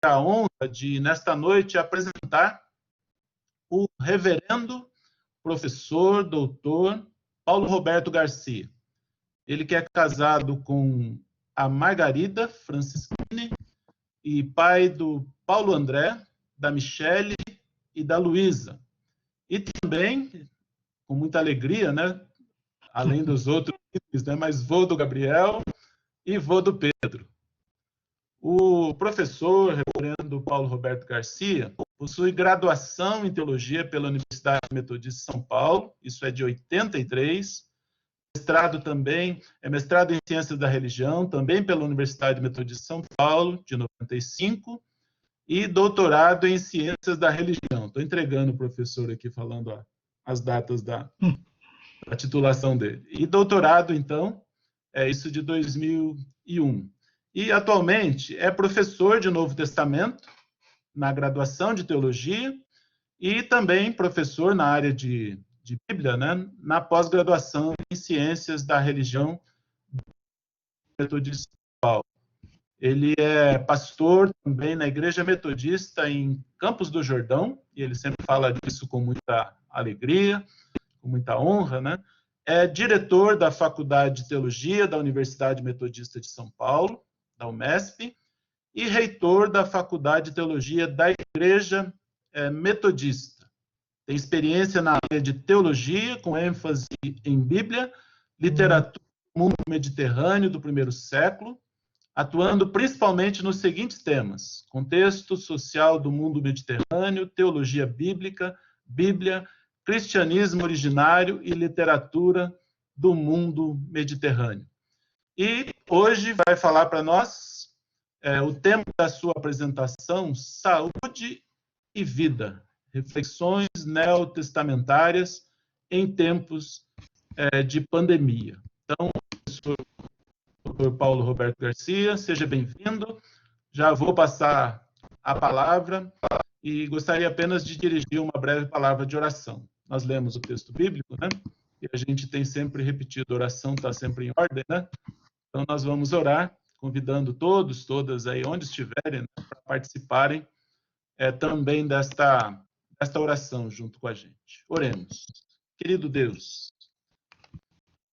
a honra de, nesta noite, apresentar o reverendo professor, doutor Paulo Roberto Garcia. Ele que é casado com a Margarida Franciscini e pai do Paulo André, da Michele e da Luísa. E também, com muita alegria, né, além dos outros, né, mas vô do Gabriel e vô do Pedro. O professor, reverendo Paulo Roberto Garcia, possui graduação em teologia pela Universidade Metodista de São Paulo, isso é de 83, mestrado também, mestrado em Ciências da Religião, também pela Universidade Metodista de São Paulo, de 95, e doutorado em Ciências da Religião. Estou entregando o professor aqui, falando as datas da titulação dele. E doutorado, então, isso de 2001. E, atualmente, é professor de Novo Testamento, na graduação de Teologia, e também professor na área de Bíblia, né, na pós-graduação em Ciências da Religião Metodista de São Paulo. Ele é pastor também na Igreja Metodista em Campos do Jordão, e ele sempre fala disso com muita alegria, com muita honra, né? É diretor da Faculdade de Teologia da Universidade Metodista de São Paulo, da UMESP, e reitor da Faculdade de Teologia da Igreja Metodista. Tem experiência na área de teologia, com ênfase em Bíblia, literatura do mundo mediterrâneo do primeiro século, atuando principalmente nos seguintes temas: contexto social do mundo mediterrâneo, teologia bíblica, Bíblia, cristianismo originário e literatura do mundo mediterrâneo. E hoje vai falar para nós o tema da sua apresentação: Saúde e Vida, reflexões neotestamentárias em tempos de pandemia. Então, professor Dr. Paulo Roberto Garcia, seja bem-vindo. Já vou passar a palavra e gostaria apenas de dirigir uma breve palavra de oração. Nós lemos o texto bíblico, né? E a gente tem sempre repetido, a oração está sempre em ordem, né? Então, nós vamos orar, convidando todos, todas aí, onde estiverem, né, para participarem também desta oração junto com a gente. Oremos. Querido Deus,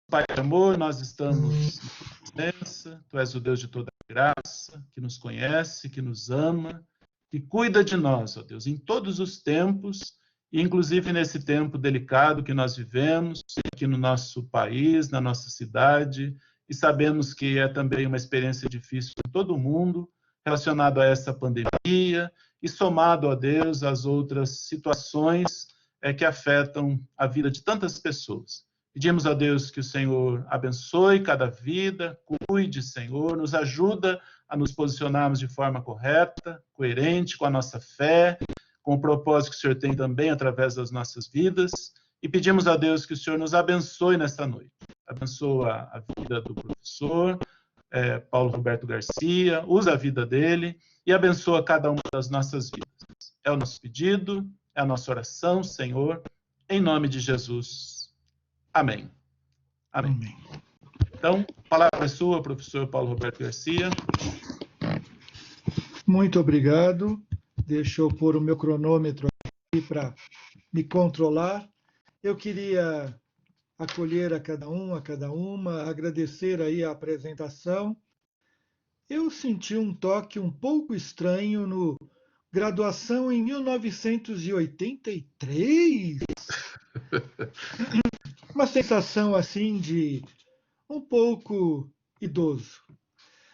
Pai de amor, nós estamos na presença, Tu és o Deus de toda graça, que nos conhece, que nos ama, que cuida de nós, ó Deus, em todos os tempos, e inclusive nesse tempo delicado que nós vivemos, aqui no nosso país, na nossa cidade, e sabemos que é também uma experiência difícil em todo o mundo, relacionado a essa pandemia, e somado, ó Deus, às outras situações que afetam a vida de tantas pessoas. Pedimos a Deus que o Senhor abençoe cada vida, cuide, Senhor, nos ajuda a nos posicionarmos de forma correta, coerente com a nossa fé, com o propósito que o Senhor tem também através das nossas vidas, e pedimos a Deus que o Senhor nos abençoe nesta noite. Abençoa a vida do professor Paulo Roberto Garcia, usa a vida dele e abençoa cada uma das nossas vidas. É o nosso pedido, é a nossa oração, Senhor, em nome de Jesus. Amém. Amém. Amém. Então, a palavra é sua, professor Paulo Roberto Garcia. Muito obrigado. Deixa eu pôr o meu cronômetro aqui para me controlar. Eu queria acolher a cada um, a cada uma, agradecer aí a apresentação. Eu senti um toque um pouco estranho no graduação em 1983. Uma sensação assim de um pouco idoso.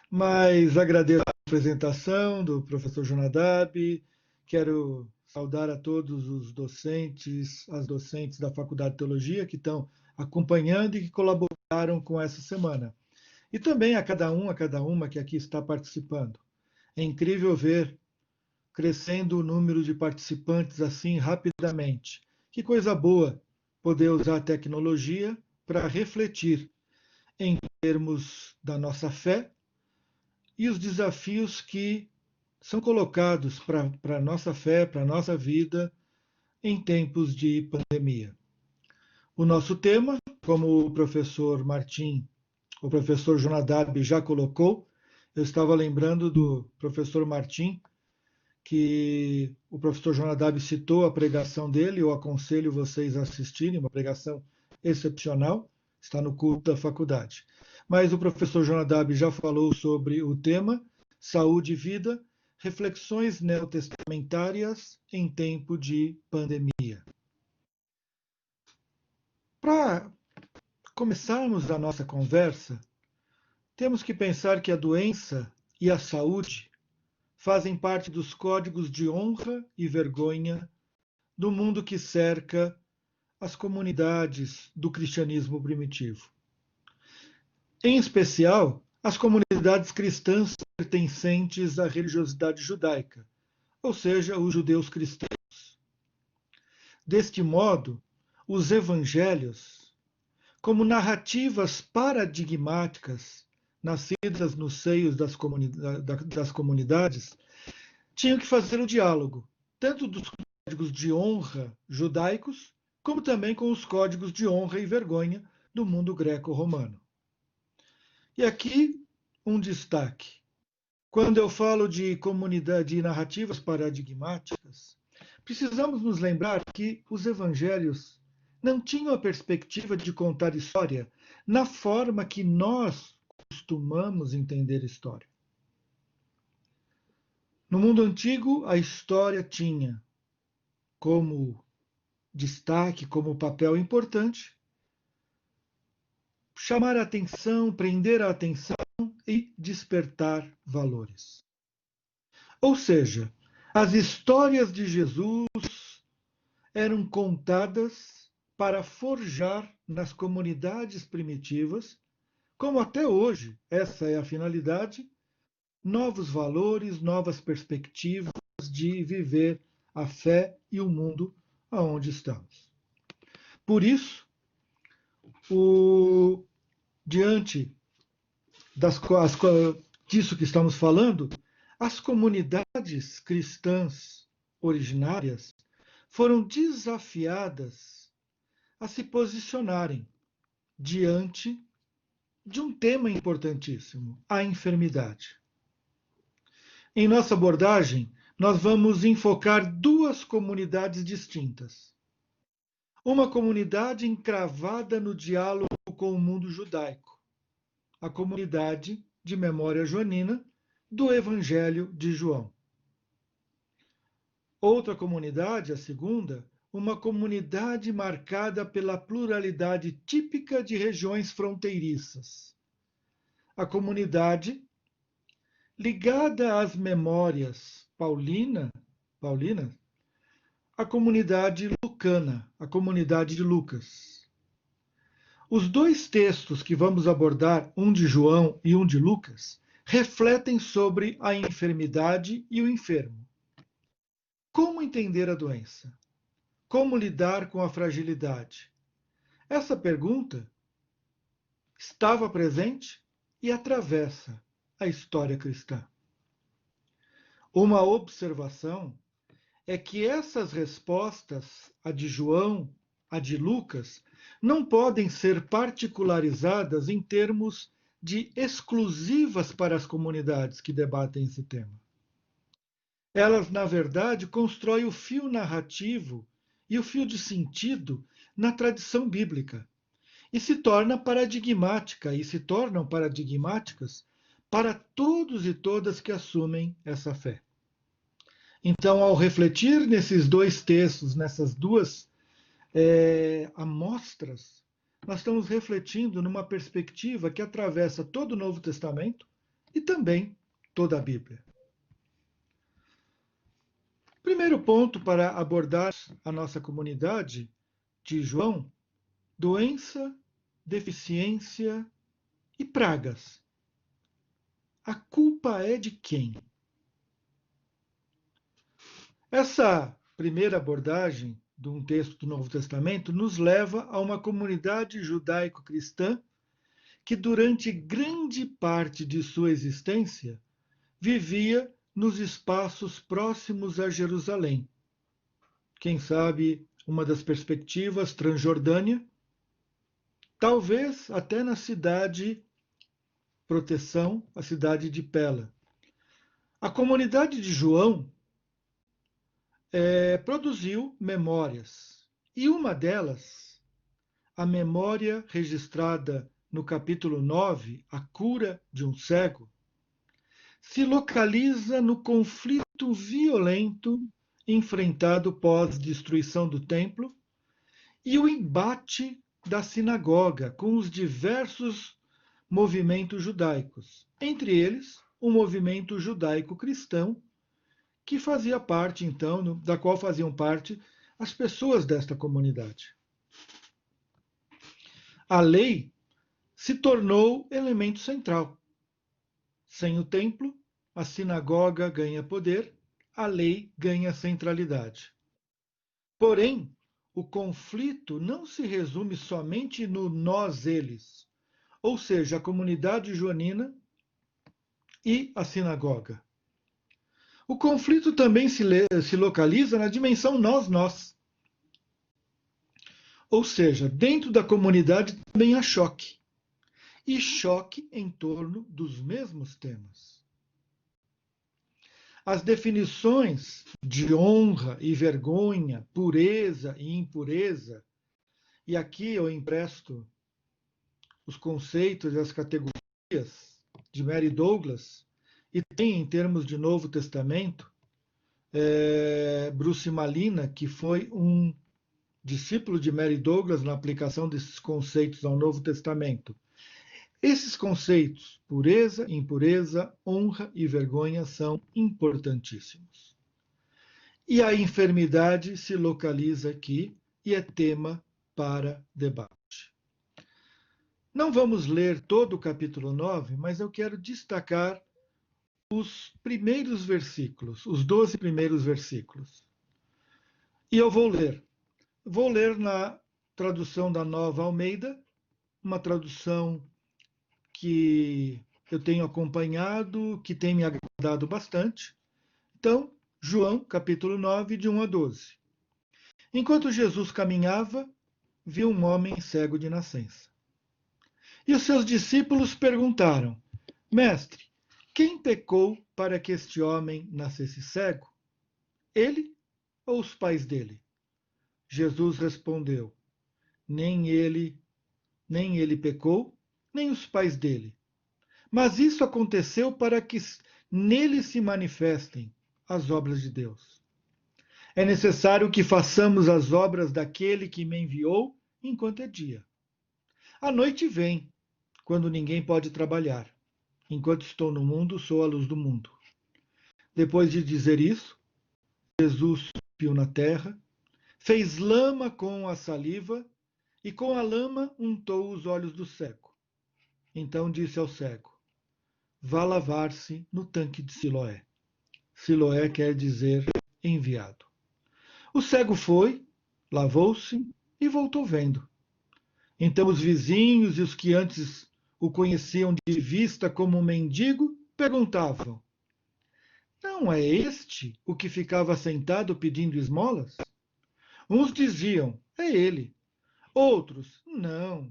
Mas agradeço a apresentação do professor Jonadab, quero saudar a todos os docentes, as docentes da Faculdade de Teologia que estão acompanhando e que colaboraram com essa semana. E também a cada um, a cada uma que aqui está participando. É incrível ver crescendo o número de participantes assim rapidamente. Que coisa boa poder usar a tecnologia para refletir em termos da nossa fé e os desafios que são colocados para a nossa fé, para a nossa vida em tempos de pandemia. O nosso tema, como o professor Martim, o professor Jonadab já colocou, eu estava lembrando do professor Martim, que o professor Jonadab citou a pregação dele, eu aconselho vocês a assistirem, uma pregação excepcional, está no culto da faculdade. Mas o professor Jonadab já falou sobre o tema Saúde e Vida, reflexões neotestamentárias em tempo de pandemia. Para começarmos a nossa conversa, temos que pensar que a doença e a saúde fazem parte dos códigos de honra e vergonha do mundo que cerca as comunidades do cristianismo primitivo. Em especial, as comunidades cristãs pertencentes à religiosidade judaica, ou seja, os judeus cristãos. Deste modo, os evangelhos, como narrativas paradigmáticas nascidas nos seios das comunidades, tinham que fazer o diálogo, tanto dos códigos de honra judaicos, como também com os códigos de honra e vergonha do mundo greco-romano. E aqui um destaque. Quando eu falo de comunidade e narrativas paradigmáticas, precisamos nos lembrar que os evangelhos não tinham a perspectiva de contar história na forma que nós costumamos entender história. No mundo antigo, a história tinha como destaque, como papel importante, chamar a atenção, prender a atenção e despertar valores. Ou seja, as histórias de Jesus eram contadas para forjar nas comunidades primitivas, como até hoje, essa é a finalidade, novos valores, novas perspectivas de viver a fé e o mundo aonde estamos. Por isso, diante disso que estamos falando, as comunidades cristãs originárias foram desafiadas a se posicionarem diante de um tema importantíssimo, a enfermidade. Em nossa abordagem, nós vamos enfocar duas comunidades distintas. Uma comunidade encravada no diálogo com o mundo judaico, a comunidade de memória joanina do Evangelho de João. Outra comunidade, a segunda, uma comunidade marcada pela pluralidade típica de regiões fronteiriças. A comunidade ligada às memórias paulinas, a comunidade lucana, a comunidade de Lucas. Os dois textos que vamos abordar, um de João e um de Lucas, refletem sobre a enfermidade e o enfermo. Como entender a doença? Como lidar com a fragilidade? Essa pergunta estava presente e atravessa a história cristã. Uma observação é que essas respostas, a de João, a de Lucas, não podem ser particularizadas em termos de exclusivas para as comunidades que debatem esse tema. Elas, na verdade, constroem o fio narrativo e o fio de sentido na tradição bíblica e se tornam paradigmáticas para todos e todas que assumem essa fé. Então, ao refletir nesses dois textos, nessas duas amostras, nós estamos refletindo numa perspectiva que atravessa todo o Novo Testamento e também toda a Bíblia. Primeiro ponto para abordar a nossa comunidade de João: doença, deficiência e pragas. A culpa é de quem? Essa primeira abordagem de um texto do Novo Testamento nos leva a uma comunidade judaico-cristã que durante grande parte de sua existência vivia nos espaços próximos a Jerusalém. Quem sabe uma das perspectivas, Transjordânia, talvez até na cidade proteção, a cidade de Pela. A comunidade de João produziu memórias. E uma delas, a memória registrada no capítulo 9, A Cura de um Cego, se localiza no conflito violento enfrentado pós-destruição do templo e o embate da sinagoga com os diversos movimentos judaicos, entre eles o movimento judaico-cristão, que fazia parte, então, da qual faziam parte as pessoas desta comunidade. A lei se tornou elemento central. Sem o templo, a sinagoga ganha poder, a lei ganha centralidade. Porém, o conflito não se resume somente no nós-eles, ou seja, a comunidade joanina e a sinagoga. O conflito também se localiza na dimensão nós-nós. Ou seja, dentro da comunidade também há choque. E choque em torno dos mesmos temas. As definições de honra e vergonha, pureza e impureza, e aqui eu empresto os conceitos e as categorias de Mary Douglas, e tem em termos de Novo Testamento, Bruce Malina, que foi um discípulo de Mary Douglas na aplicação desses conceitos ao Novo Testamento. Esses conceitos, pureza, impureza, honra e vergonha, são importantíssimos. E a enfermidade se localiza aqui e é tema para debate. Não vamos ler todo o capítulo 9, mas eu quero destacar os primeiros versículos, os 12 primeiros versículos. E eu vou ler. Vou ler na tradução da Nova Almeida, uma tradução que eu tenho acompanhado, que tem me agradado bastante. Então, João, capítulo 9, de 1 a 12. Enquanto Jesus caminhava, viu um homem cego de nascença. E os seus discípulos perguntaram: Mestre, quem pecou para que este homem nascesse cego? Ele ou os pais dele? Jesus respondeu: nem ele pecou, nem os pais dele. Mas isso aconteceu para que nele se manifestem as obras de Deus. É necessário que façamos as obras daquele que me enviou enquanto é dia. A noite vem, quando ninguém pode trabalhar. Enquanto estou no mundo, sou a luz do mundo. Depois de dizer isso, Jesus cuspiu na terra, fez lama com a saliva e com a lama untou os olhos do cego. Então disse ao cego: vá lavar-se no tanque de Siloé. Siloé quer dizer enviado. O cego foi, lavou-se e voltou vendo. Então os vizinhos e os que antes o conheciam de vista como um mendigo perguntavam: não é este o que ficava sentado pedindo esmolas? Uns diziam: é ele. Outros: não,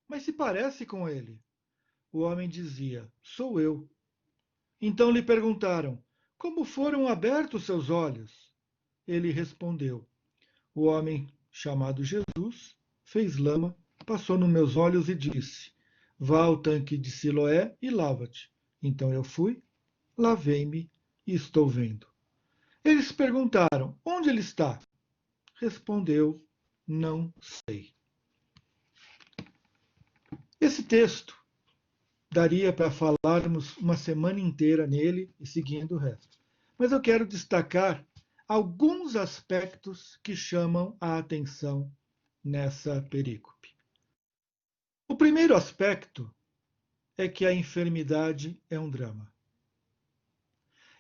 mas se parece com ele. O homem dizia: sou eu. Então lhe perguntaram: como foram abertos seus olhos? Ele respondeu: o homem chamado Jesus fez lama, passou nos meus olhos e disse: vá ao tanque de Siloé e lava-te. Então eu fui, lavei-me e estou vendo. Eles perguntaram: onde ele está? Respondeu: não sei. Esse texto daria para falarmos uma semana inteira nele e seguindo o resto. Mas eu quero destacar alguns aspectos que chamam a atenção nessa perícope. O primeiro aspecto é que a enfermidade é um drama.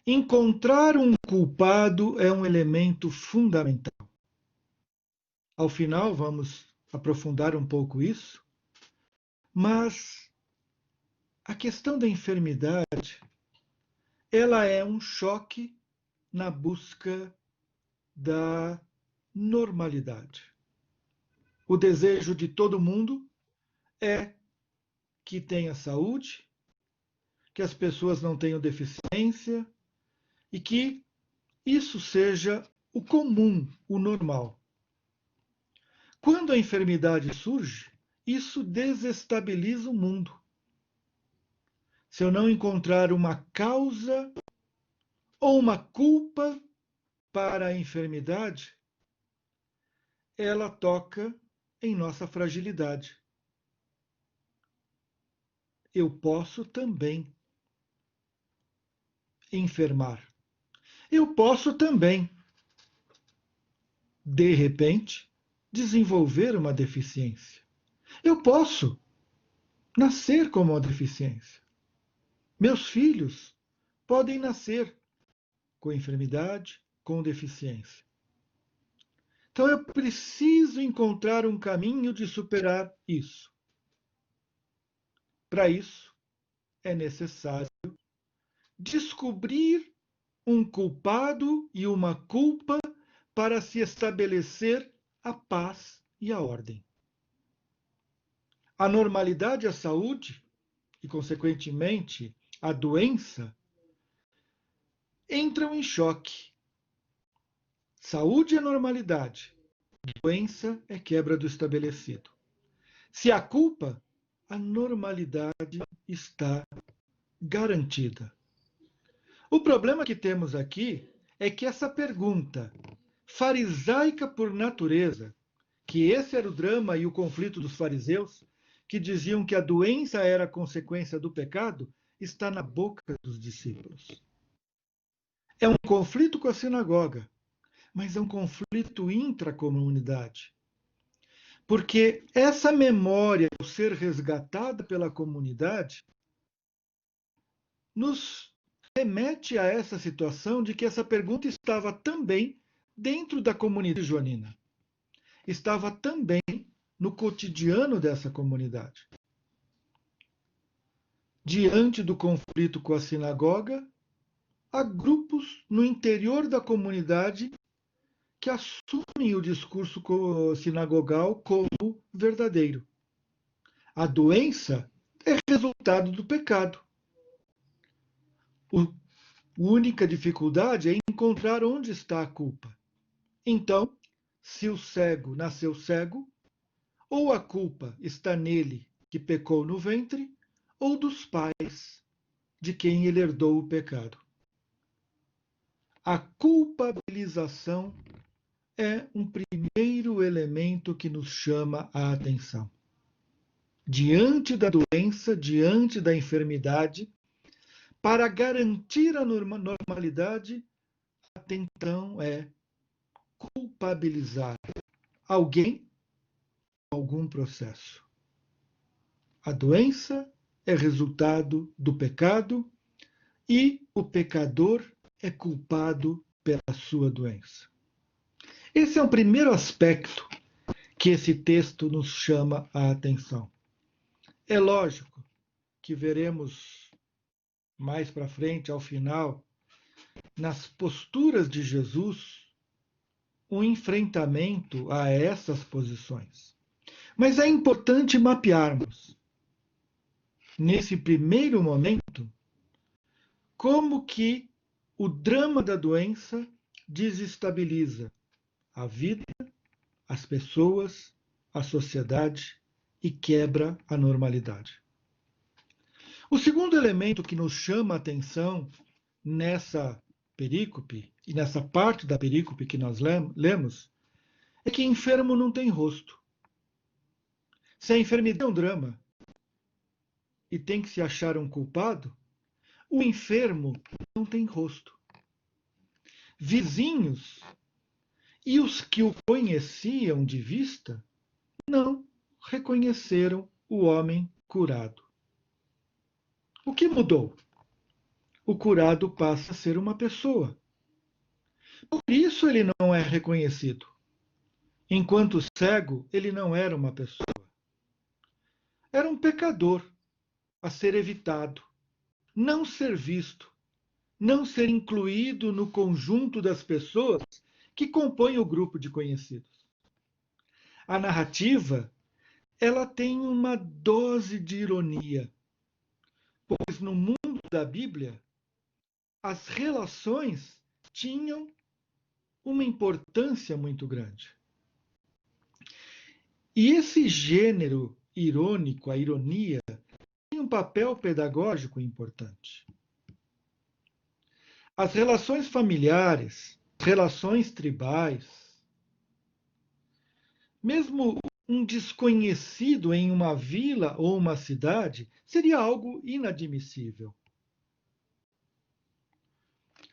Encontrar um culpado é um elemento fundamental. Ao final, vamos aprofundar um pouco isso, mas a questão da enfermidade, ela é um choque na busca da normalidade. O desejo de todo mundo é que tenha saúde, que as pessoas não tenham deficiência e que isso seja o comum, o normal. Quando a enfermidade surge, isso desestabiliza o mundo. Se eu não encontrar uma causa ou uma culpa para a enfermidade, ela toca em nossa fragilidade. Eu posso também enfermar. Eu posso também, de repente, desenvolver uma deficiência. Eu posso nascer com uma deficiência. Meus filhos podem nascer com enfermidade, com deficiência. Então eu preciso encontrar um caminho de superar isso. Para isso, é necessário descobrir um culpado e uma culpa para se estabelecer a paz e a ordem. A normalidade e a saúde, e consequentemente a doença, entram em choque. Saúde é normalidade, doença é quebra do estabelecido. Se há culpa, a normalidade está garantida. O problema que temos aqui é que essa pergunta, farisaica por natureza, que esse era o drama e o conflito dos fariseus, que diziam que a doença era consequência do pecado, está na boca dos discípulos. É um conflito com a sinagoga, mas é um conflito intracomunidade. Porque essa memória, ao ser resgatada pela comunidade, nos remete a essa situação de que essa pergunta estava também dentro da comunidade joanina. Estava também no cotidiano dessa comunidade. Diante do conflito com a sinagoga, há grupos no interior da comunidade que assumem o discurso sinagogal como verdadeiro. A doença é resultado do pecado. A única dificuldade é encontrar onde está a culpa. Então, se o cego nasceu cego, ou a culpa está nele que pecou no ventre, ou dos pais de quem ele herdou o pecado. A culpabilização é um primeiro elemento que nos chama a atenção. Diante da doença, diante da enfermidade, para garantir a normalidade, a tentação é culpabilizar alguém ou algum processo. A doença é resultado do pecado e o pecador é culpado pela sua doença. Esse é o primeiro aspecto que esse texto nos chama a atenção. É lógico que veremos mais para frente, ao final, nas posturas de Jesus, um enfrentamento a essas posições. Mas é importante mapearmos, nesse primeiro momento, como que o drama da doença desestabiliza a vida, as pessoas, a sociedade e quebra a normalidade. O segundo elemento que nos chama a atenção nessa perícope, e nessa parte da perícope que nós lemos, é que enfermo não tem rosto. Se a enfermidade é um drama e tem que se achar um culpado, o enfermo não tem rosto. Vizinhos e os que o conheciam de vista não reconheceram o homem curado. O que mudou? O curado passa a ser uma pessoa. Por isso ele não é reconhecido. Enquanto cego, ele não era uma pessoa. Era um pecador a ser evitado, não ser visto, não ser incluído no conjunto das pessoas que compõem o grupo de conhecidos. A narrativa, ela tem uma dose de ironia, pois no mundo da Bíblia, as relações tinham uma importância muito grande. E esse gênero irônico, a ironia, tem um papel pedagógico importante. As relações familiares, relações tribais, mesmo um desconhecido em uma vila ou uma cidade, seria algo inadmissível.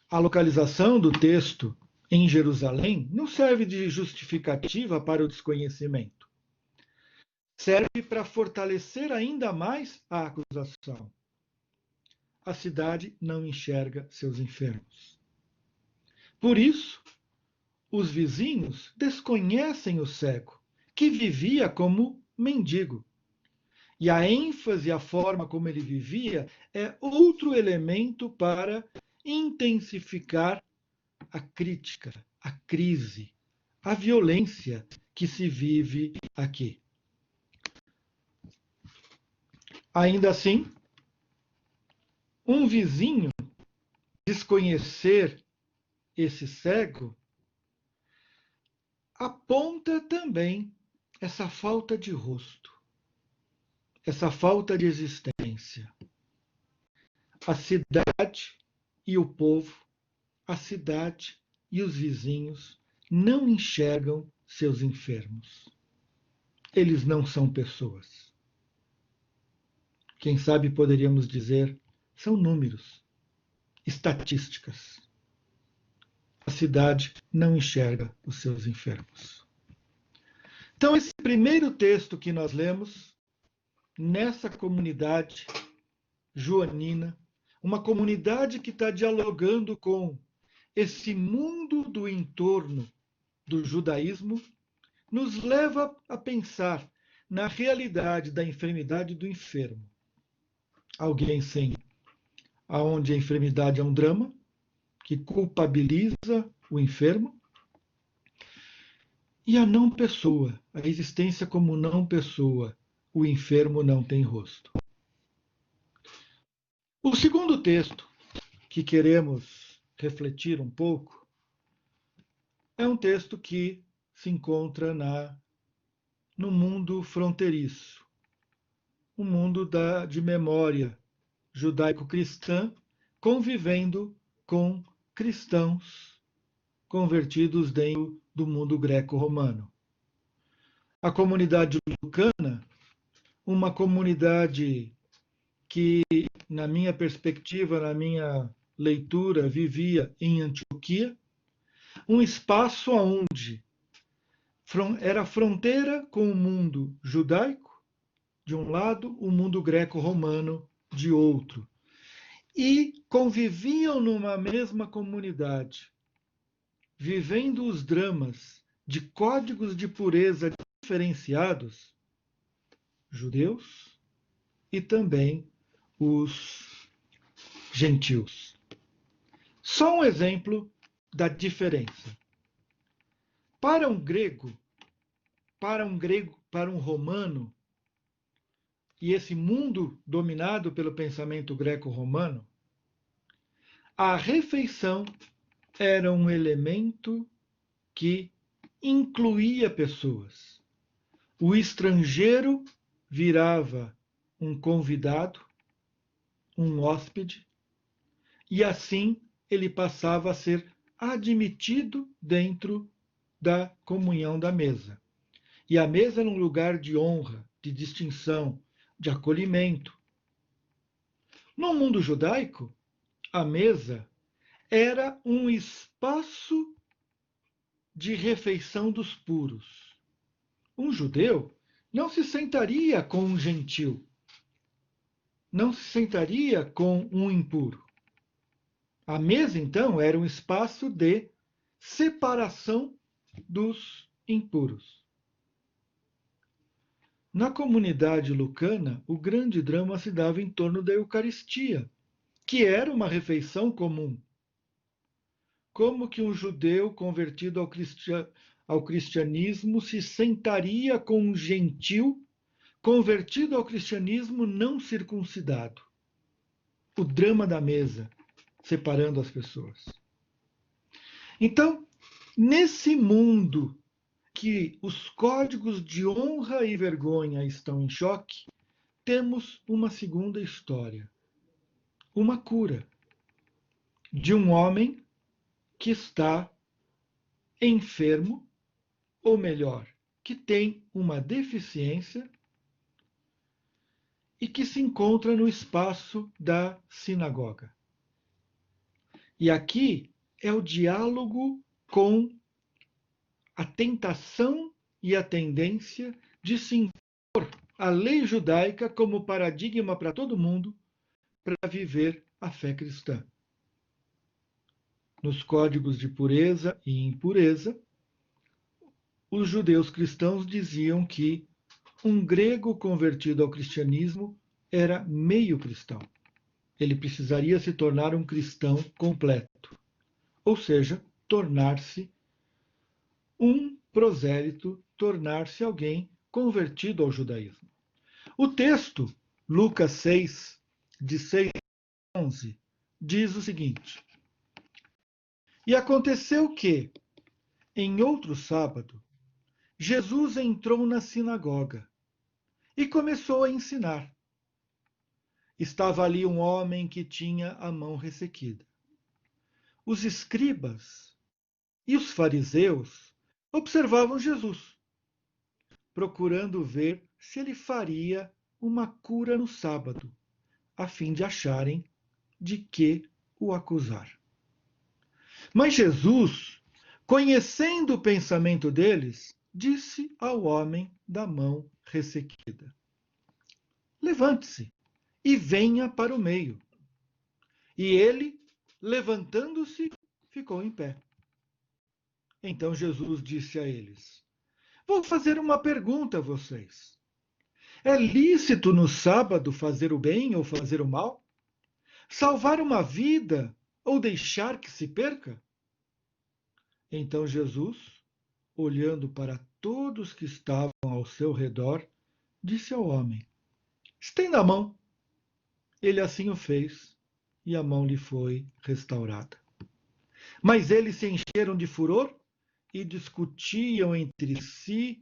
A localização do texto em Jerusalém não serve de justificativa para o desconhecimento. Serve para fortalecer ainda mais a acusação. A cidade não enxerga seus enfermos. Por isso, os vizinhos desconhecem o cego, que vivia como mendigo. E a ênfase, a forma como ele vivia, é outro elemento para intensificar a crítica, a crise, a violência que se vive aqui. Ainda assim, um vizinho desconhecer esse cego aponta também essa falta de rosto, essa falta de existência. A cidade e o povo, a cidade e os vizinhos não enxergam seus enfermos. Eles não são pessoas. Quem sabe poderíamos dizer, são números, estatísticas. A cidade não enxerga os seus enfermos. Então, esse primeiro texto que nós lemos, nessa comunidade joanina, uma comunidade que está dialogando com esse mundo do entorno do judaísmo, nos leva a pensar na realidade da enfermidade do enfermo. Alguém, sim, onde a enfermidade é um drama, que culpabiliza o enfermo, e a não pessoa, a existência como não pessoa, o enfermo não tem rosto. O segundo texto que queremos refletir um pouco é um texto que se encontra no mundo fronteiriço, o mundo de memória judaico-cristã, convivendo com cristãos convertidos dentro do mundo greco-romano. A comunidade lucana, uma comunidade que, na minha perspectiva, na minha leitura, vivia em Antioquia, um espaço onde era fronteira com o mundo judaico, de um lado, o mundo greco-romano, de outro. E conviviam numa mesma comunidade, vivendo os dramas de códigos de pureza diferenciados, judeus e também os gentios. Só um exemplo da diferença. Para um grego, para um romano, e esse mundo dominado pelo pensamento greco-romano, a refeição era um elemento que incluía pessoas. O estrangeiro virava um convidado, um hóspede, e assim ele passava a ser admitido dentro da comunhão da mesa. E a mesa era um lugar de honra, de distinção, de acolhimento. No mundo judaico, a mesa era um espaço de refeição dos puros. Um judeu não se sentaria com um gentil, não se sentaria com um impuro. A mesa, então, era um espaço de separação dos impuros. Na comunidade lucana, o grande drama se dava em torno da Eucaristia, que era uma refeição comum. Como que um judeu convertido ao cristianismo se sentaria com um gentil convertido ao cristianismo não circuncidado? O drama da mesa, separando as pessoas. Então, Nesse mundo que os códigos de honra e vergonha estão em choque, temos uma segunda história, uma cura de um homem que está enfermo, ou melhor, que tem uma deficiência e que se encontra no espaço da sinagoga. E aqui é o diálogo com a tentação e a tendência de se impor a lei judaica como paradigma para todo mundo para viver a fé cristã. Nos códigos de pureza e impureza, os judeus cristãos diziam que um grego convertido ao cristianismo era meio cristão. Ele precisaria se tornar um cristão completo, ou seja, tornar-se um prosélito, tornar-se alguém convertido ao judaísmo. O texto, Lucas 6, de 6 a 11, diz o seguinte: E aconteceu que, em outro sábado, Jesus entrou na sinagoga e começou a ensinar. Estava ali um homem que tinha a mão ressequida. Os escribas e os fariseus observavam Jesus, procurando ver se ele faria uma cura no sábado, a fim de acharem de que o acusar. Mas Jesus, conhecendo o pensamento deles, disse ao homem da mão ressequida: Levante-se e venha para o meio. E ele, levantando-se, ficou em pé. Então Jesus disse a eles: Vou fazer uma pergunta a vocês. É lícito no sábado fazer o bem ou fazer o mal? Salvar uma vida ou deixar que se perca? Então Jesus, olhando para todos que estavam ao seu redor, disse ao homem: Estenda a mão. Ele assim o fez, e a mão lhe foi restaurada. Mas eles se encheram de furor e discutiam entre si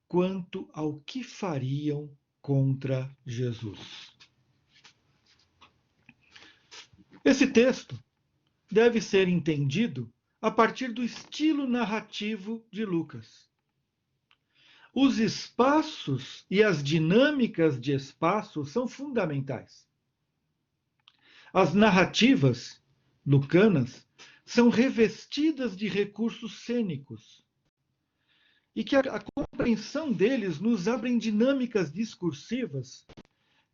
quanto ao que fariam contra Jesus. Esse texto deve ser entendido a partir do estilo narrativo de Lucas. Os espaços e as dinâmicas de espaço são fundamentais. As narrativas lucanas são revestidas de recursos cênicos e que a compreensão deles nos abrem dinâmicas discursivas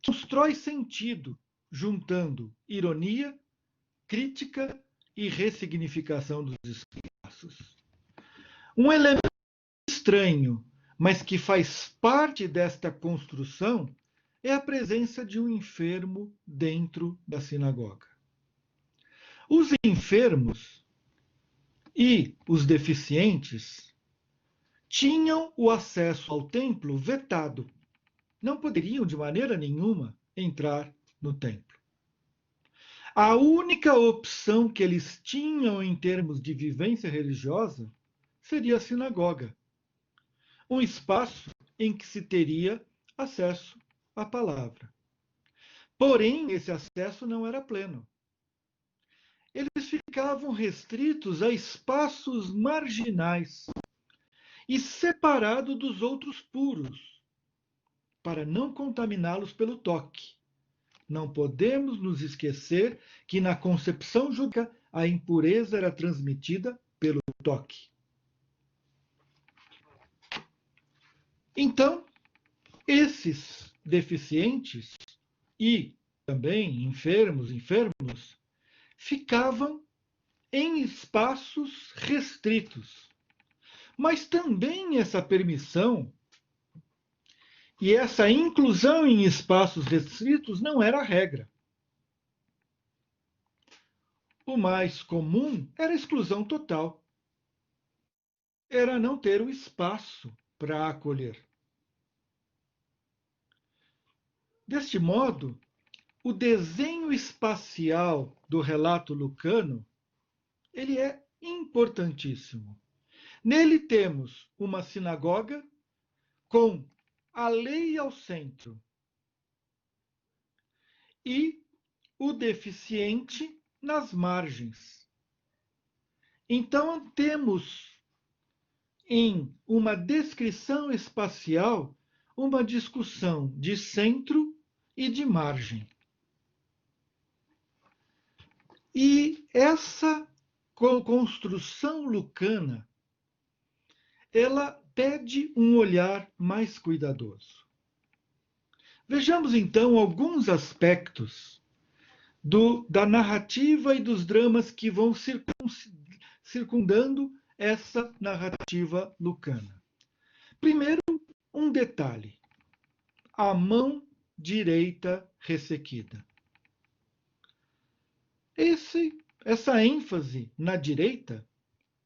que constrói sentido, juntando ironia, crítica e ressignificação dos espaços. Um elemento estranho, mas que faz parte desta construção, é a presença de um enfermo dentro da sinagoga. Os enfermos e os deficientes tinham o acesso ao templo vetado. Não poderiam, de maneira nenhuma, entrar no templo. A única opção que eles tinham em termos de vivência religiosa seria a sinagoga, um espaço em que se teria acesso à palavra. Porém, esse acesso não era pleno. Eles ficavam restritos a espaços marginais e separados dos outros puros, para não contaminá-los pelo toque. Não podemos nos esquecer que na concepção judaica a impureza era transmitida pelo toque. Então, esses deficientes e também enfermos, ficavam em espaços restritos. Mas também essa permissão e essa inclusão em espaços restritos não era a regra. O mais comum era a exclusão total. Era não ter o espaço para acolher. Deste modo, o desenho espacial do relato lucano ele é importantíssimo. Nele temos uma sinagoga com a lei ao centro e o deficiente nas margens. Então, temos em uma descrição espacial uma discussão de centro e de margem. E essa construção lucana, ela pede um olhar mais cuidadoso. Vejamos então alguns aspectos da narrativa e dos dramas que vão circundando essa narrativa lucana. Primeiro, um detalhe: a mão direita ressequida. Essa ênfase na direita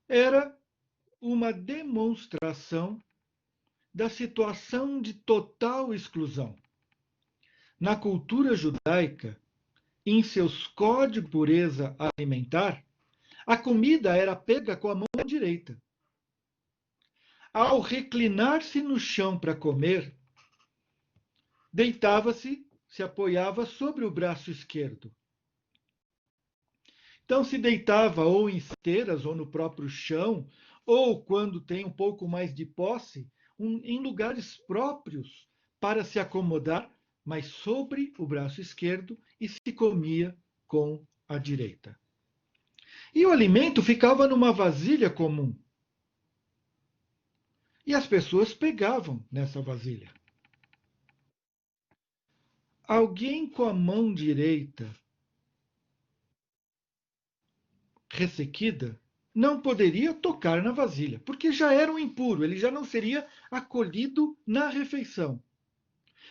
era uma demonstração da situação de total exclusão. Na cultura judaica, em seus códigos de pureza alimentar, a comida era pega com a mão direita. Ao reclinar-se no chão para comer, deitava-se, se apoiava sobre o braço esquerdo. Então se deitava ou em esteiras, ou no próprio chão, ou quando tem um pouco mais de posse, em lugares próprios para se acomodar, mas sobre o braço esquerdo, e se comia com a direita. E o alimento ficava numa vasilha comum. E as pessoas pegavam nessa vasilha. Alguém com a mão direita ressequida não poderia tocar na vasilha, porque já era um impuro, ele já não seria acolhido na refeição.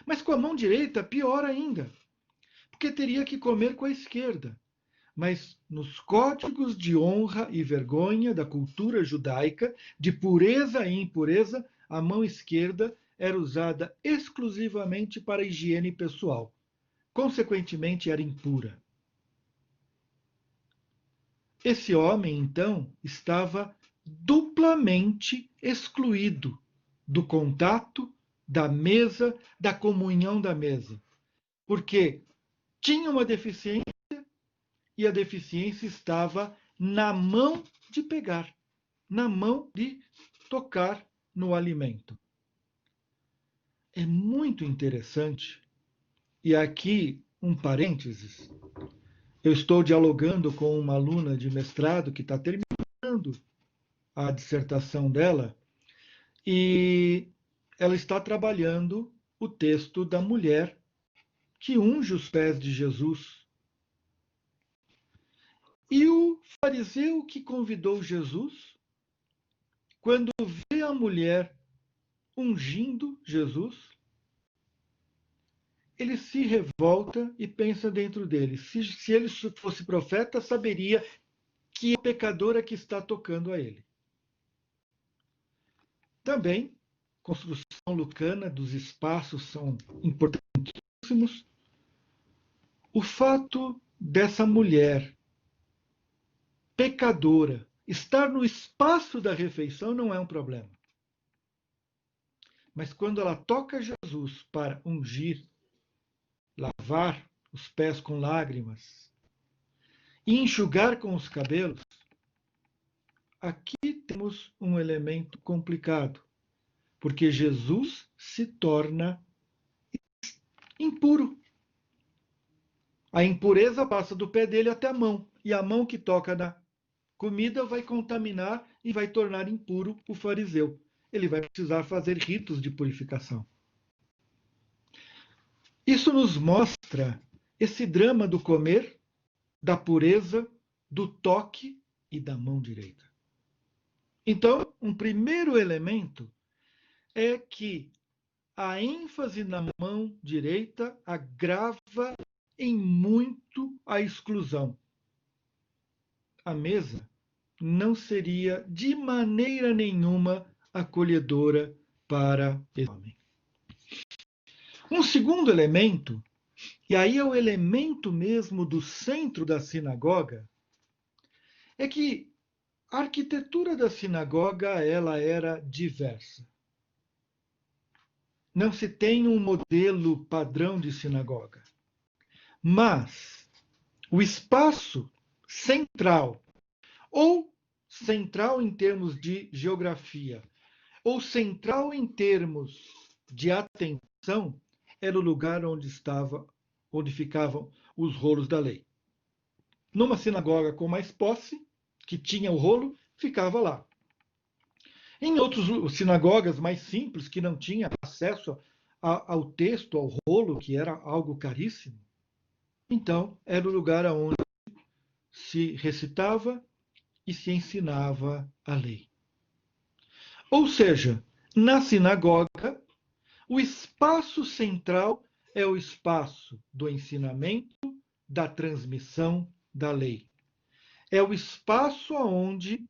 Mas com a mão direita, pior ainda, porque teria que comer com a esquerda. Mas nos códigos de honra e vergonha da cultura judaica, de pureza e impureza, a mão esquerda era usada exclusivamente para a higiene pessoal. Consequentemente, era impura. Esse homem, então, estava duplamente excluído do contato, da mesa, da comunhão da mesa, porque tinha uma deficiência e a deficiência estava na mão de pegar, na mão de tocar no alimento. É muito interessante, e aqui um parênteses. Eu estou dialogando com uma aluna de mestrado que está terminando a dissertação dela e ela está trabalhando o texto da mulher que unge os pés de Jesus. E o fariseu que convidou Jesus, quando vê a mulher ungindo Jesus, ele se revolta e pensa dentro dele: se ele fosse profeta, saberia que é a pecadora que está tocando a ele. Também, construção lucana dos espaços são importantíssimos. O fato dessa mulher pecadora estar no espaço da refeição não é um problema. Mas quando ela toca Jesus para ungir, lavar os pés com lágrimas e enxugar com os cabelos, aqui temos um elemento complicado, porque Jesus se torna impuro. A impureza passa do pé dele até a mão, e a mão que toca na comida vai contaminar e vai tornar impuro o fariseu. Ele vai precisar fazer ritos de purificação. Isso nos mostra esse drama do comer, da pureza, do toque e da mão direita. Então, um primeiro elemento é que a ênfase na mão direita agrava em muito a exclusão. A mesa não seria de maneira nenhuma acolhedora para esse homem. Um segundo elemento, e aí é o elemento mesmo do centro da sinagoga, é que A arquitetura da sinagoga ela era diversa. Não se tem um modelo padrão de sinagoga. Mas o espaço central, ou central em termos de geografia, ou central em termos de atenção, era o lugar onde ficavam os rolos da lei. Numa sinagoga com mais posse, que tinha o rolo, ficava lá. Em outras sinagogas mais simples, que não tinha acesso ao texto, ao rolo, que era algo caríssimo, então era o lugar onde se recitava e se ensinava a lei. Ou seja, na sinagoga, o espaço central é o espaço do ensinamento, da transmissão da lei. É o espaço onde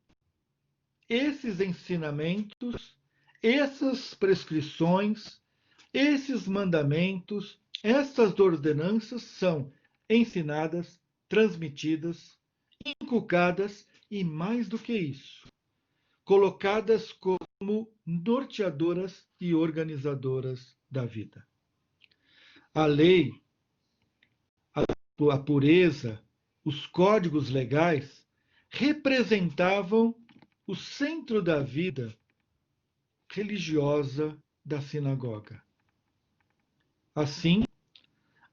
esses ensinamentos, essas prescrições, esses mandamentos, essas ordenanças são ensinadas, transmitidas, inculcadas e, mais do que isso, colocadas como norteadoras e organizadoras da vida. A lei, a pureza, os códigos legais representavam o centro da vida religiosa da sinagoga. Assim,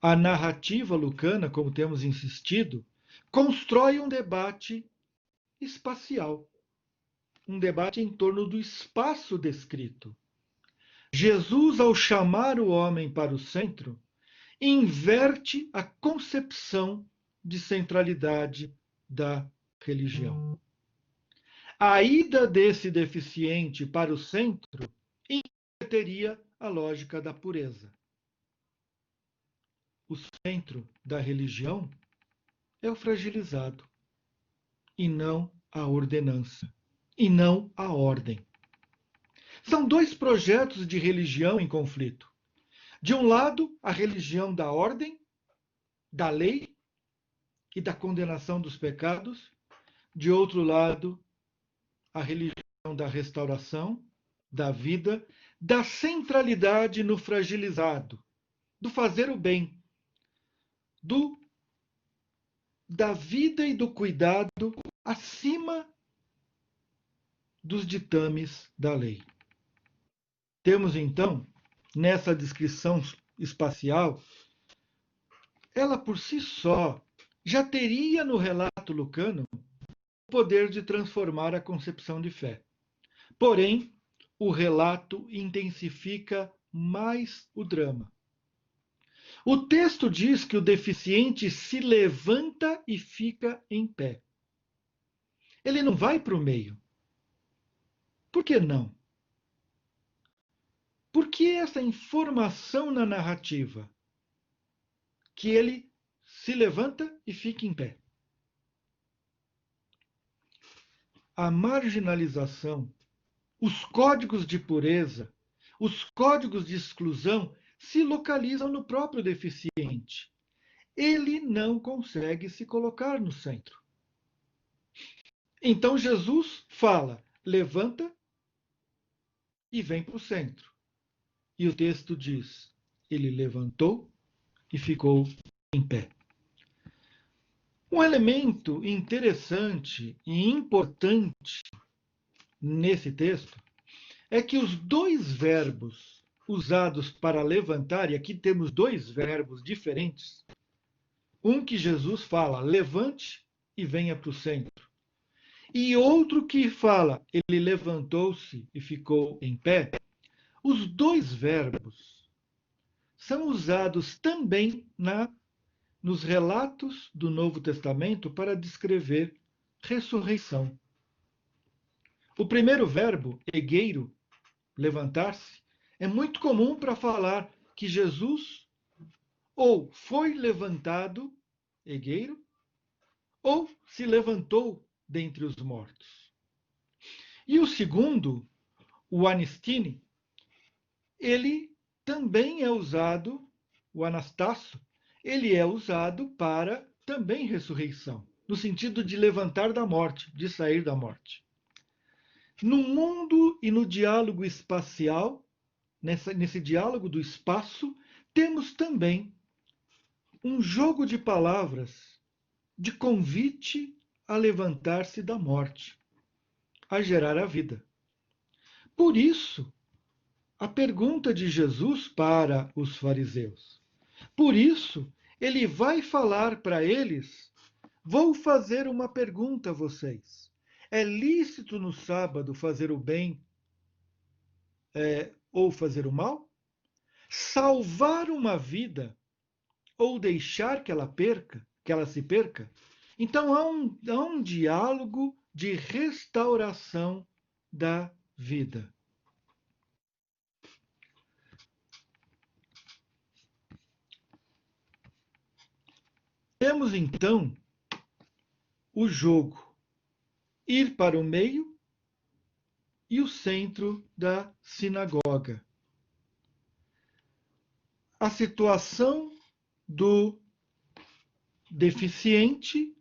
a narrativa lucana, como temos insistido, constrói um debate espacial, um debate em torno do espaço descrito. Jesus, ao chamar o homem para o centro, inverte a concepção de centralidade da religião. A ida desse deficiente para o centro inverteria a lógica da pureza. O centro da religião é o fragilizado, e não a ordenança, e não a ordem. São dois projetos de religião em conflito. De um lado, a religião da ordem, da lei e da condenação dos pecados. De outro lado, a religião da restauração, da vida, da centralidade no fragilizado, do fazer o bem, da vida e do cuidado acima dos ditames da lei. Temos, então, nessa descrição espacial, ela por si só já teria no relato lucano o poder de transformar a concepção de fé. Porém, o relato intensifica mais o drama. O texto diz que o deficiente se levanta e fica em pé. Ele não vai para o meio. Por que não? Por que essa informação na narrativa? Que ele se levanta e fica em pé. A marginalização, os códigos de pureza, os códigos de exclusão se localizam no próprio deficiente. Ele não consegue se colocar no centro. Então Jesus fala, levanta e vem para o centro. E o texto diz, ele levantou e ficou em pé. Um elemento interessante e importante nesse texto é que os dois verbos usados para levantar, e aqui temos dois verbos diferentes, um que Jesus fala, levante e venha para o centro, e outro que fala, ele levantou-se e ficou em pé. Os dois verbos são usados também nos relatos do Novo Testamento para descrever ressurreição. O primeiro verbo, egeiro, levantar-se, é muito comum para falar que Jesus ou foi levantado, egeiro, ou se levantou dentre os mortos. E o segundo, o anastine, ele também é usado, o anastasso, ele é usado para também ressurreição. no sentido de levantar da morte, de sair da morte. No mundo e no diálogo espacial, nesse diálogo do espaço, temos também um jogo de palavras de convite a levantar-se da morte, a gerar a vida. Por isso, a pergunta de Jesus para os fariseus. Por isso, ele vai falar para eles: vou fazer uma pergunta a vocês. É lícito no sábado fazer o bem ou fazer o mal? Salvar uma vida ou deixar que ela se perca? Então há um diálogo de restauração da vida. Temos então o jogo, ir para o meio e o centro da sinagoga. A situação do deficiente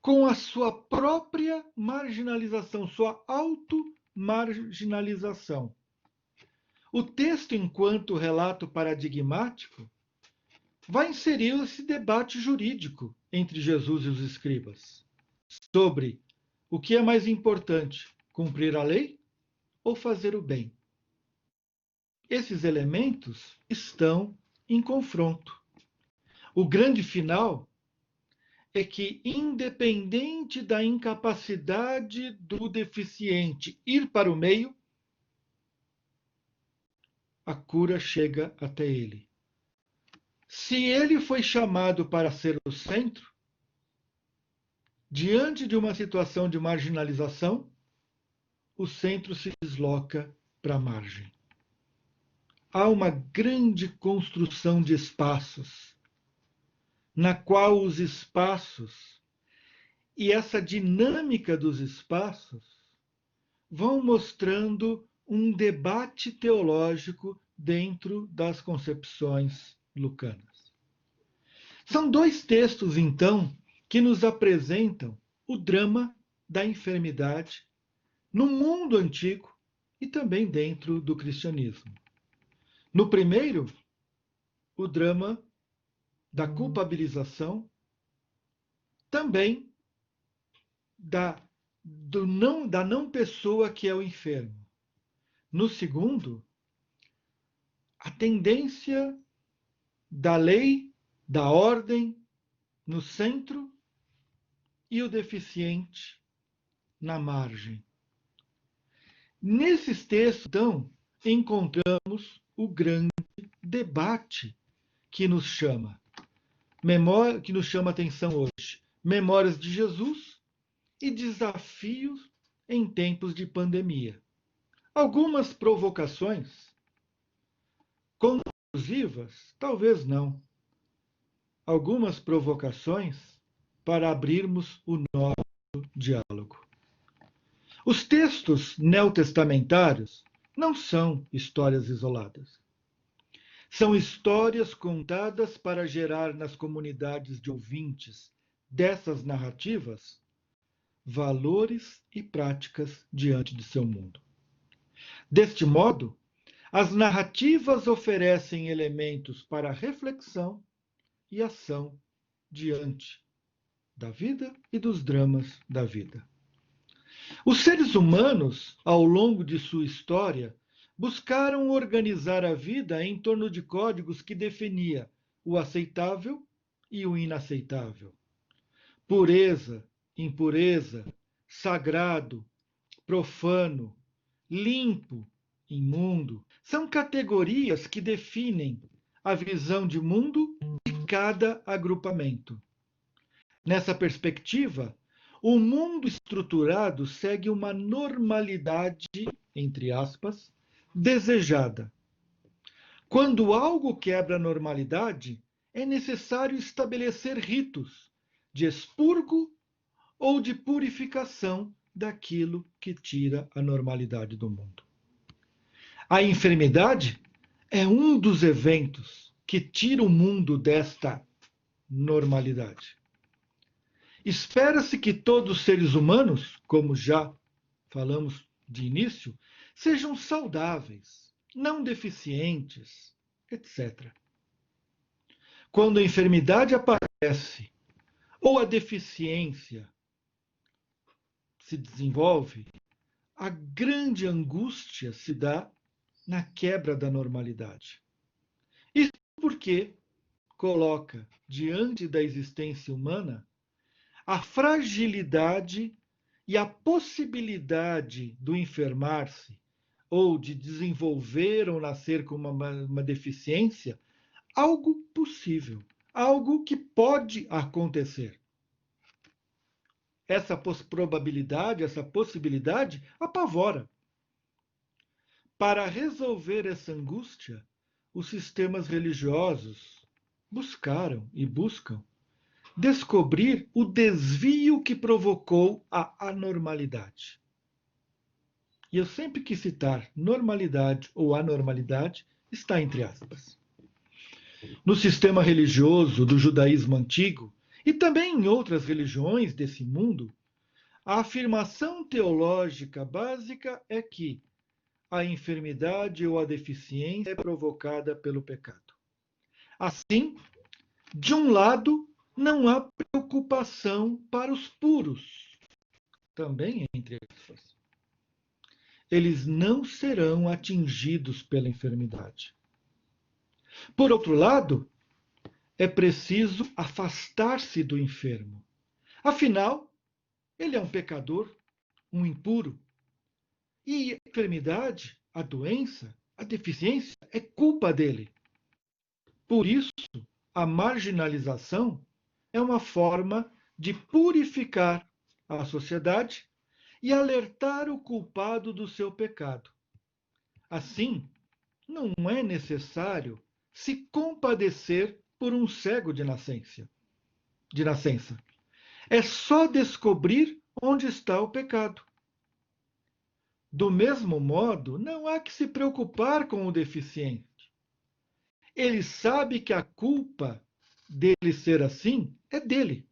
com a sua própria marginalização, sua auto-marginalização. O texto, enquanto relato paradigmático, vai inserir esse debate jurídico entre Jesus e os escribas sobre o que é mais importante, cumprir a lei ou fazer o bem. Esses elementos estão em confronto. O grande final é que, independente da incapacidade do deficiente ir para o meio, a cura chega até ele. Se ele foi chamado para ser o centro, diante de uma situação de marginalização, o centro se desloca para a margem. Há uma grande construção de espaços, na qual os espaços e essa dinâmica dos espaços vão mostrando um debate teológico dentro das concepções lucanas. São dois textos, então, que nos apresentam o drama da enfermidade no mundo antigo e também dentro do cristianismo. No primeiro, o drama da culpabilização, também da não pessoa que é o enfermo. No segundo, a tendência da lei, da ordem no centro e o deficiente na margem. Nesses textos, então, encontramos o grande debate que nos chama a atenção hoje. Memórias de Jesus e desafios em tempos de pandemia. Algumas provocações conclusivas, talvez não. Algumas provocações para abrirmos o nosso diálogo. Os textos neotestamentários não são histórias isoladas. São histórias contadas para gerar nas comunidades de ouvintes dessas narrativas valores e práticas diante de seu mundo. Deste modo, as narrativas oferecem elementos para reflexão e ação diante da vida e dos dramas da vida. Os seres humanos, ao longo de sua história, buscaram organizar a vida em torno de códigos que definia o aceitável e o inaceitável. Pureza, impureza, sagrado, profano, limpo, imundo, são categorias que definem a visão de mundo de cada agrupamento. Nessa perspectiva, o mundo estruturado segue uma normalidade, entre aspas, desejada. Quando algo quebra a normalidade, é necessário estabelecer ritos de expurgo ou de purificação daquilo que tira a normalidade do mundo. A enfermidade é um dos eventos que tira o mundo desta normalidade. Espera-se que todos os seres humanos, como já falamos de início, sejam saudáveis, não deficientes, etc. Quando a enfermidade aparece ou a deficiência se desenvolve, a grande angústia se dá na quebra da normalidade. Isso porque coloca diante da existência humana a fragilidade e a possibilidade do enfermar-se ou de desenvolver ou nascer com uma deficiência, algo possível, algo que pode acontecer. Essa probabilidade, essa possibilidade apavora. Para resolver essa angústia, os sistemas religiosos buscaram e buscam descobrir o desvio que provocou a anormalidade. E eu sempre quis citar normalidade ou anormalidade, está entre aspas. No sistema religioso do judaísmo antigo, e também em outras religiões desse mundo, a afirmação teológica básica é que a enfermidade ou a deficiência é provocada pelo pecado. Assim, de um lado, não há preocupação para os puros, também entre aspas. Eles não serão atingidos pela enfermidade. Por outro lado, é preciso afastar-se do enfermo. Afinal, ele é um pecador, um impuro. E a enfermidade, a doença, a deficiência é culpa dele. Por isso, a marginalização é uma forma de purificar a sociedade e alertar o culpado do seu pecado. Assim, não é necessário se compadecer por um cego de nascença. É só descobrir onde está o pecado. Do mesmo modo, não há que se preocupar com o deficiente. Ele sabe que a culpa dele ser assim é dele.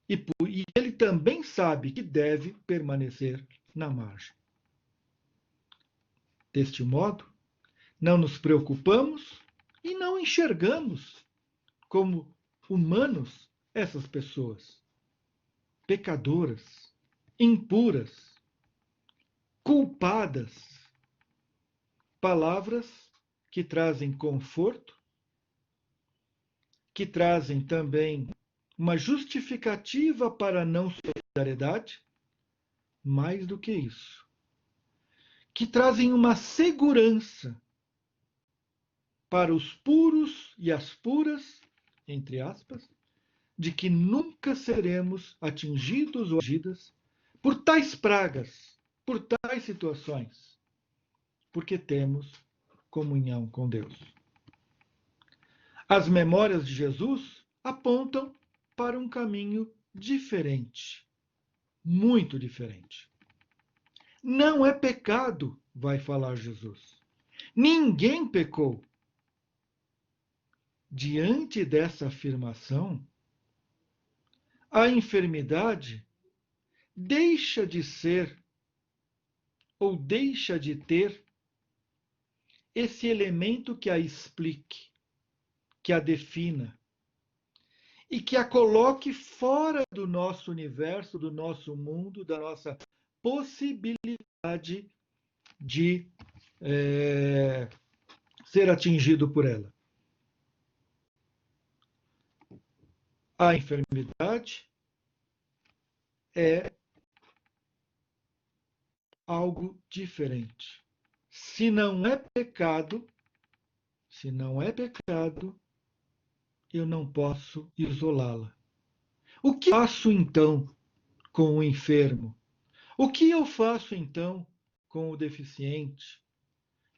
E ele também sabe que deve permanecer na margem. Deste modo, não nos preocupamos e não enxergamos como humanos essas pessoas, pecadoras, impuras, culpadas. Palavras que trazem conforto, que trazem também uma justificativa para a não solidariedade, mais do que isso, que trazem uma segurança para os puros e as puras, entre aspas, de que nunca seremos atingidos ou atingidas por tais pragas, por tais situações, porque temos comunhão com Deus. As memórias de Jesus apontam para um caminho diferente, muito diferente. Não é pecado, vai falar Jesus. Ninguém pecou. Diante dessa afirmação, a enfermidade deixa de ser ou deixa de ter esse elemento que a explique, que a defina e que a coloque fora do nosso universo, do nosso mundo, da nossa possibilidade de ser atingido por ela. A enfermidade é algo diferente. Se não é pecado, eu não posso isolá-la. O que eu faço então com o enfermo? O que eu faço então com o deficiente?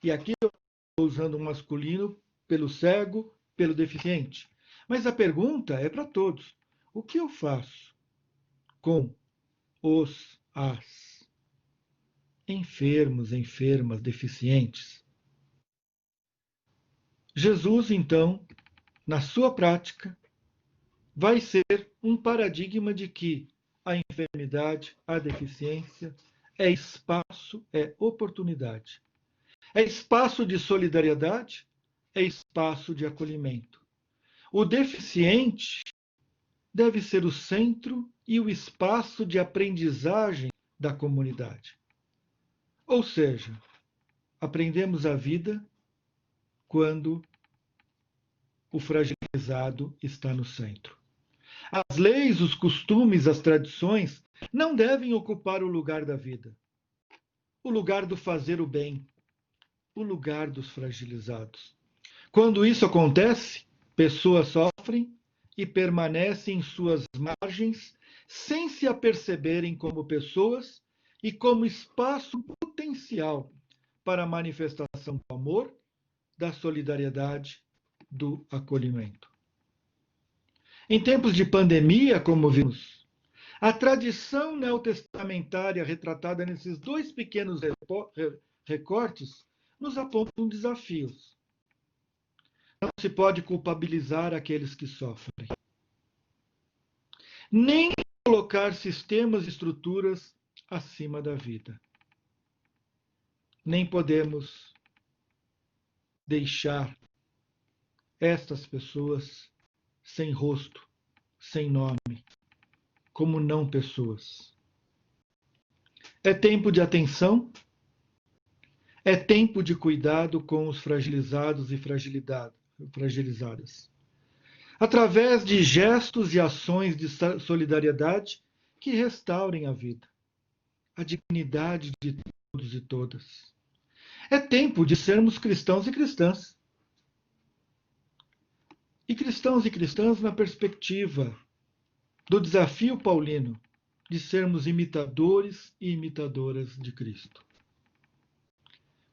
E aqui eu estou usando o masculino pelo cego, pelo deficiente. Mas a pergunta é para todos. O que eu faço com as enfermos, enfermas, deficientes? Jesus, então, na sua prática, vai ser um paradigma de que a enfermidade, a deficiência, é espaço, é oportunidade. É espaço de solidariedade, é espaço de acolhimento. O deficiente deve ser o centro e o espaço de aprendizagem da comunidade. Ou seja, aprendemos a vida quando o fragilizado está no centro. As leis, os costumes, as tradições não devem ocupar o lugar da vida, o lugar do fazer o bem, o lugar dos fragilizados. Quando isso acontece, pessoas sofrem e permanecem em suas margens sem se aperceberem como pessoas e como espaço potencial para a manifestação do amor, da solidariedade, do acolhimento. Em tempos de pandemia, como vimos, a tradição neotestamentária retratada nesses dois pequenos recortes nos apontam desafios. Não se pode culpabilizar aqueles que sofrem, nem colocar sistemas e estruturas acima da vida. Nem podemos deixar estas pessoas sem rosto, sem nome, como não pessoas. É tempo de atenção, é tempo de cuidado com os fragilizados e fragilizadas. Através de gestos e ações de solidariedade que restaurem a vida, a dignidade de todos e todas. É tempo de sermos cristãos e cristãs. E cristãs na perspectiva do desafio paulino de sermos imitadores e imitadoras de Cristo.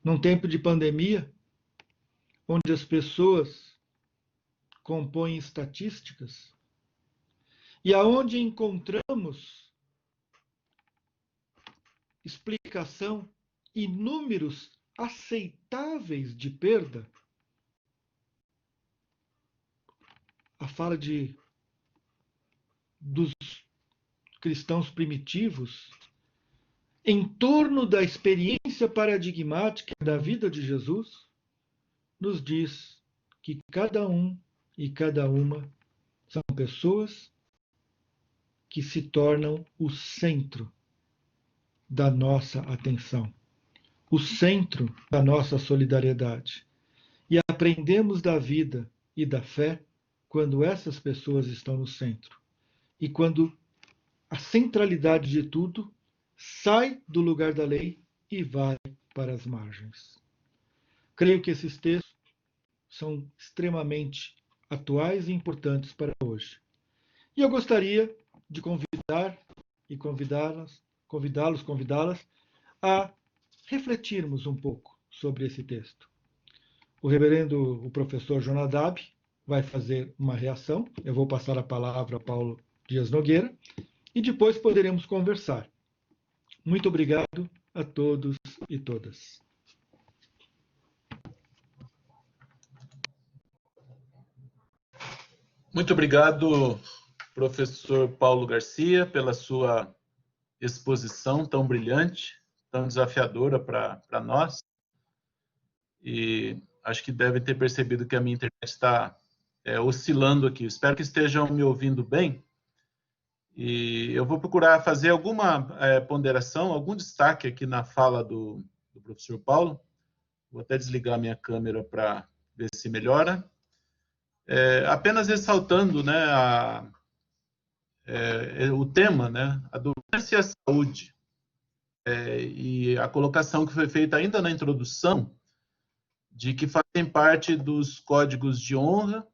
Num tempo de pandemia, onde as pessoas compõem estatísticas e aonde encontramos explicação e números aceitáveis de perda, a fala dos cristãos primitivos em torno da experiência paradigmática da vida de Jesus, nos diz que cada um e cada uma são pessoas que se tornam o centro da nossa atenção, o centro da nossa solidariedade. E aprendemos da vida e da fé quando essas pessoas estão no centro. E quando a centralidade de tudo sai do lugar da lei e vai para as margens. Creio que esses textos são extremamente atuais e importantes para hoje. E eu gostaria de convidar e convidá-las a refletirmos um pouco sobre esse texto. O professor Jonadab vai fazer uma reação. Eu vou passar a palavra a Paulo Dias Nogueira e depois poderemos conversar. Muito obrigado a todos e todas. Muito obrigado, professor Paulo Garcia, pela sua exposição tão brilhante, tão desafiadora para nós. E acho que devem ter percebido que a minha internet está oscilando aqui. Espero que estejam me ouvindo bem. E eu vou procurar fazer alguma ponderação, algum destaque aqui na fala do professor Paulo. Vou até desligar a minha câmera para ver se melhora. Apenas ressaltando, né, o tema, né, a doença e a saúde. E a colocação que foi feita ainda na introdução, de que fazem parte dos códigos de honra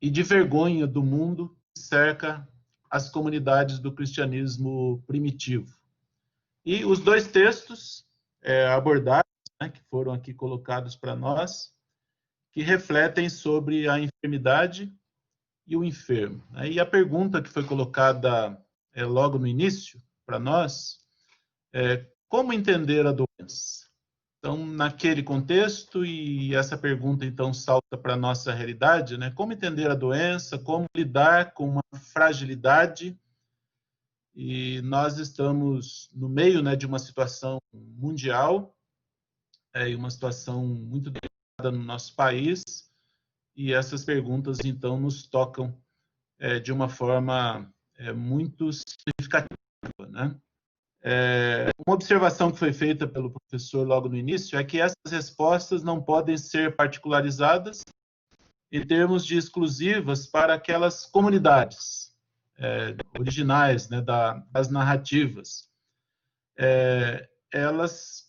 e de vergonha do mundo que cerca as comunidades do cristianismo primitivo. E os dois textos abordados, né, que foram aqui colocados para nós, que refletem sobre a enfermidade e o enfermo. E a pergunta que foi colocada logo no início para nós é: como entender a doença? Então, naquele contexto, e essa pergunta, então, salta para a nossa realidade, né? Como entender a doença, como lidar com uma fragilidade, e nós estamos no meio, né, de uma situação mundial, e uma situação muito delicada no nosso país, e essas perguntas, então, nos tocam de uma forma muito significativa, né? Uma observação que foi feita pelo professor logo no início é que essas respostas não podem ser particularizadas em termos de exclusivas para aquelas comunidades originais, né, das narrativas. Elas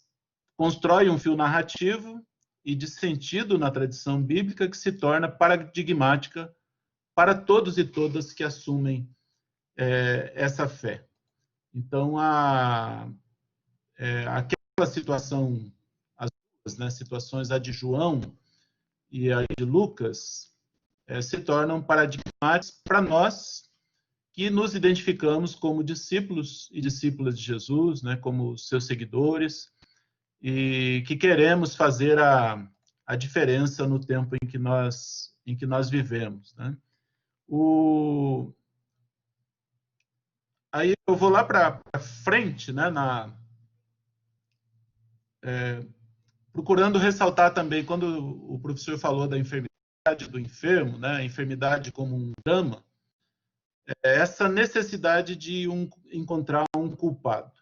constroem um fio narrativo e de sentido na tradição bíblica que se torna paradigmática para todos e todas que assumem essa fé. Então, aquela situação, as duas, né, situações, a de João e a de Lucas, se tornam paradigmáticas para nós que nos identificamos como discípulos e discípulas de Jesus, né, como seus seguidores, e que queremos fazer a diferença no tempo em que nós vivemos, né? Aí eu vou lá para frente, né, procurando ressaltar também, quando o professor falou da enfermidade do enfermo, né, a enfermidade como um drama, essa necessidade de encontrar um culpado.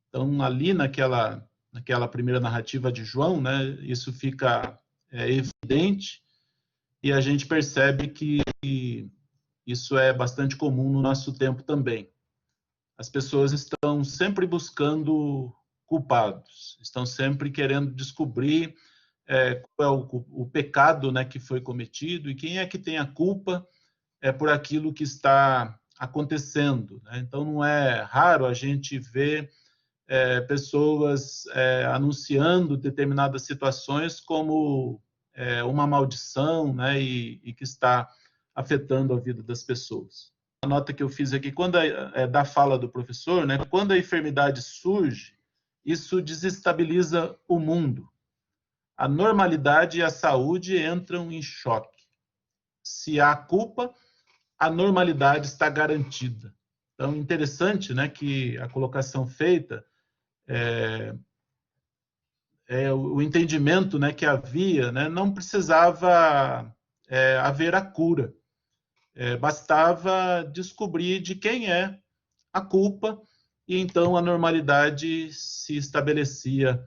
Então, ali naquela primeira narrativa de João, né, isso fica evidente, e a gente percebe que isso é bastante comum no nosso tempo também. As pessoas estão sempre buscando culpados, estão sempre querendo descobrir qual é o pecado, né, que foi cometido e quem é que tem a culpa por aquilo que está acontecendo, né? Então, não é raro a gente ver pessoas anunciando determinadas situações como uma maldição, né, e que está afetando a vida das pessoas. A nota que eu fiz aqui, quando da fala do professor, né, quando a enfermidade surge, isso desestabiliza o mundo. A normalidade e a saúde entram em choque. Se há culpa, a normalidade está garantida. Então, interessante, né, que a colocação feita o entendimento, né, que havia, né, não precisava haver a cura. Bastava descobrir de quem é a culpa e então a normalidade se estabelecia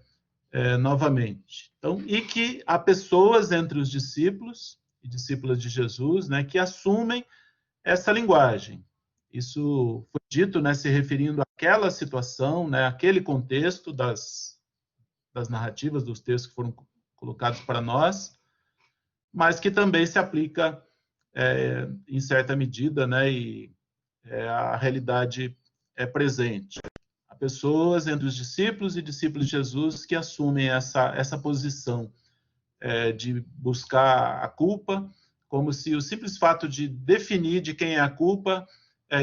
novamente. Então, e que há pessoas entre os discípulos e discípulas de Jesus, né, que assumem essa linguagem. Isso foi dito, né, se referindo àquela situação, né, àquele contexto das narrativas, dos textos que foram colocados para nós, mas que também se aplica em certa medida, né, e a realidade é presente. Há pessoas entre os discípulos e discípulos de Jesus que assumem essa posição de buscar a culpa, como se o simples fato de definir de quem é a culpa,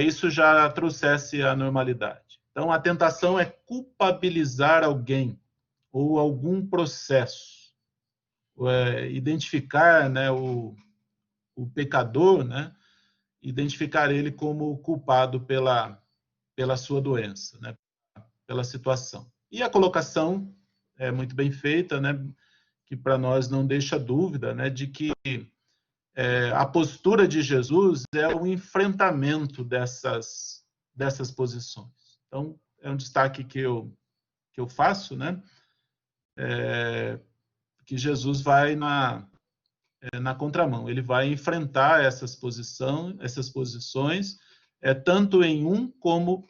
isso já trouxesse a normalidade. Então, a tentação é culpabilizar alguém ou algum processo, identificar, né, o pecador, né, identificar ele como culpado pela sua doença, né, pela situação. E a colocação é muito bem feita, né, que para nós não deixa dúvida, né, de que a postura de Jesus é o enfrentamento dessas posições. Então, é um destaque que eu faço, né, que Jesus vai na contramão, ele vai enfrentar essas posições, tanto em um como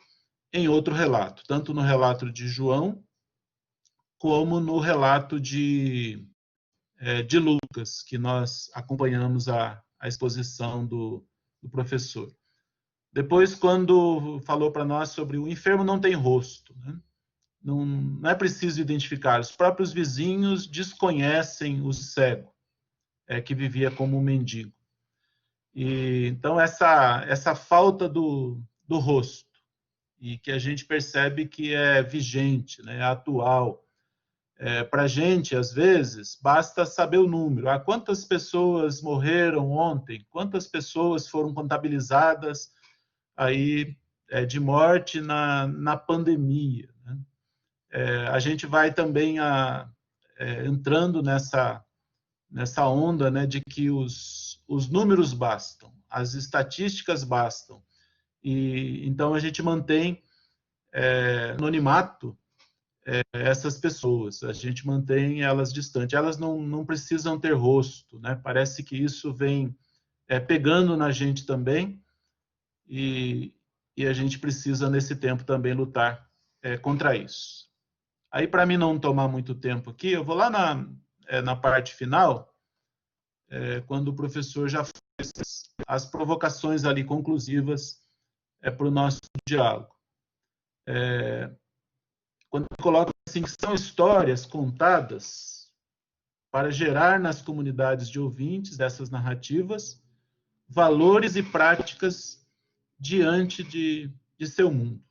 em outro relato, tanto no relato de João, como no relato de Lucas, que nós acompanhamos a exposição do professor. Depois, quando falou para nós sobre o enfermo não tem rosto, né? Não é preciso identificar, os próprios vizinhos desconhecem o cego, que vivia como um mendigo. E, então, essa falta do rosto, e que a gente percebe que é vigente, né, é atual, Para a gente, às vezes, basta saber o número. Quantas pessoas morreram ontem? Quantas pessoas foram contabilizadas aí de morte na pandemia? Né? A gente vai também entrando nessa onda, né, de que os números bastam, as estatísticas bastam. E então a gente mantém anonimato essas pessoas, a gente mantém elas distantes. Elas não precisam ter rosto, né? Parece que isso vem pegando na gente também, e a gente precisa, nesse tempo, também lutar contra isso. Aí, para mim não tomar muito tempo aqui, eu vou lá na parte final, quando o professor já fez as provocações ali conclusivas para o nosso diálogo. Quando ele coloca assim, que são histórias contadas para gerar nas comunidades de ouvintes dessas narrativas valores e práticas diante de seu mundo.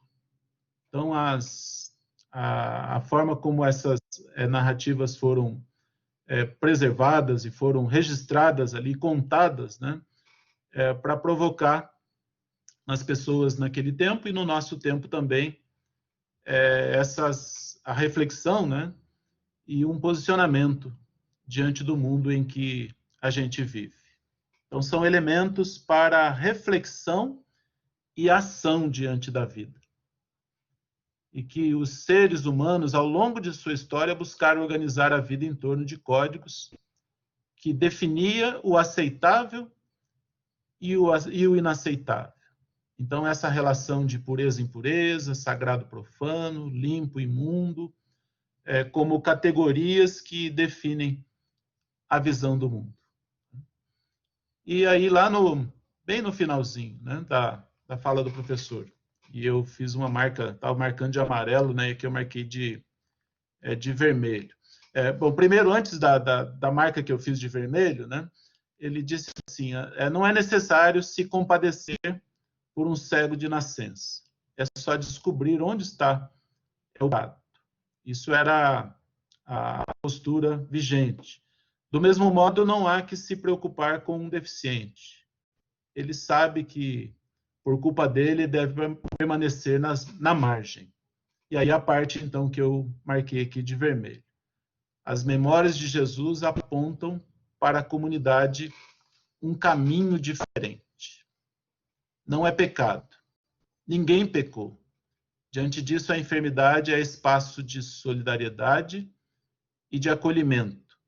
Então, a forma como essas narrativas foram preservadas e foram registradas ali, contadas, né, para provocar nas pessoas naquele tempo e no nosso tempo também a reflexão, né, e um posicionamento diante do mundo em que a gente vive. Então, são elementos para reflexão e ação diante da vida. E que os seres humanos, ao longo de sua história, buscaram organizar a vida em torno de códigos que definia o aceitável e o inaceitável. Então, essa relação de pureza e impureza, sagrado e profano, limpo e imundo, como categorias que definem a visão do mundo. E aí, lá bem no finalzinho, né, da fala do professor, e eu fiz uma marca, estava marcando de amarelo, né, e aqui eu marquei de vermelho. Bom, primeiro, antes da marca que eu fiz de vermelho, né, ele disse assim, não é necessário se compadecer por um cego de nascença, é só descobrir onde está o gato. Isso era a postura vigente. Do mesmo modo, não há que se preocupar com um deficiente. Ele sabe que, por culpa dele, deve permanecer na margem. E aí a parte, então, que eu marquei aqui de vermelho. As memórias de Jesus apontam para a comunidade um caminho diferente. Não é pecado. Ninguém pecou. Diante disso, a enfermidade é espaço de solidariedade e de acolhimento.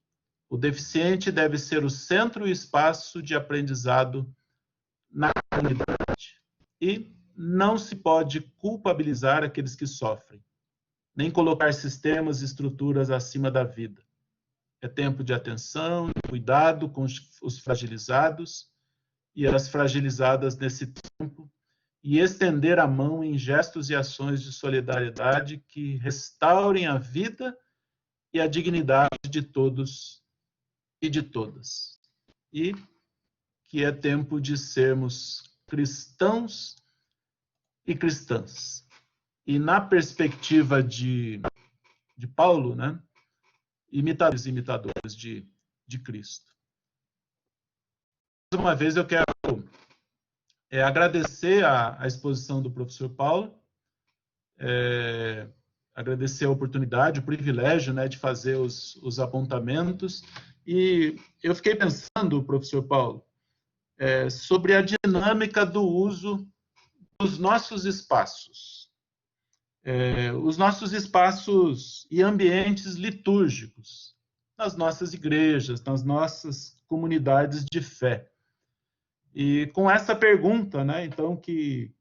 O deficiente deve ser o centro e espaço de aprendizado na comunidade. E não se pode culpabilizar aqueles que sofrem, nem colocar sistemas e estruturas acima da vida. É tempo de atenção e cuidado com os fragilizados e as fragilizadas nesse tempo, e estender a mão em gestos e ações de solidariedade que restaurem a vida e a dignidade de todos e de todas. E que é tempo de sermos cristãos e cristãs. E na perspectiva de Paulo, né, imitadores de Cristo. Mais uma vez eu quero agradecer a exposição do professor Paulo, agradecer a oportunidade, o privilégio, né, de fazer os apontamentos. E eu fiquei pensando, professor Paulo, sobre a dinâmica do uso dos nossos espaços. Os nossos espaços e ambientes litúrgicos, nas nossas igrejas, nas nossas comunidades de fé. E com essa pergunta, né, então, que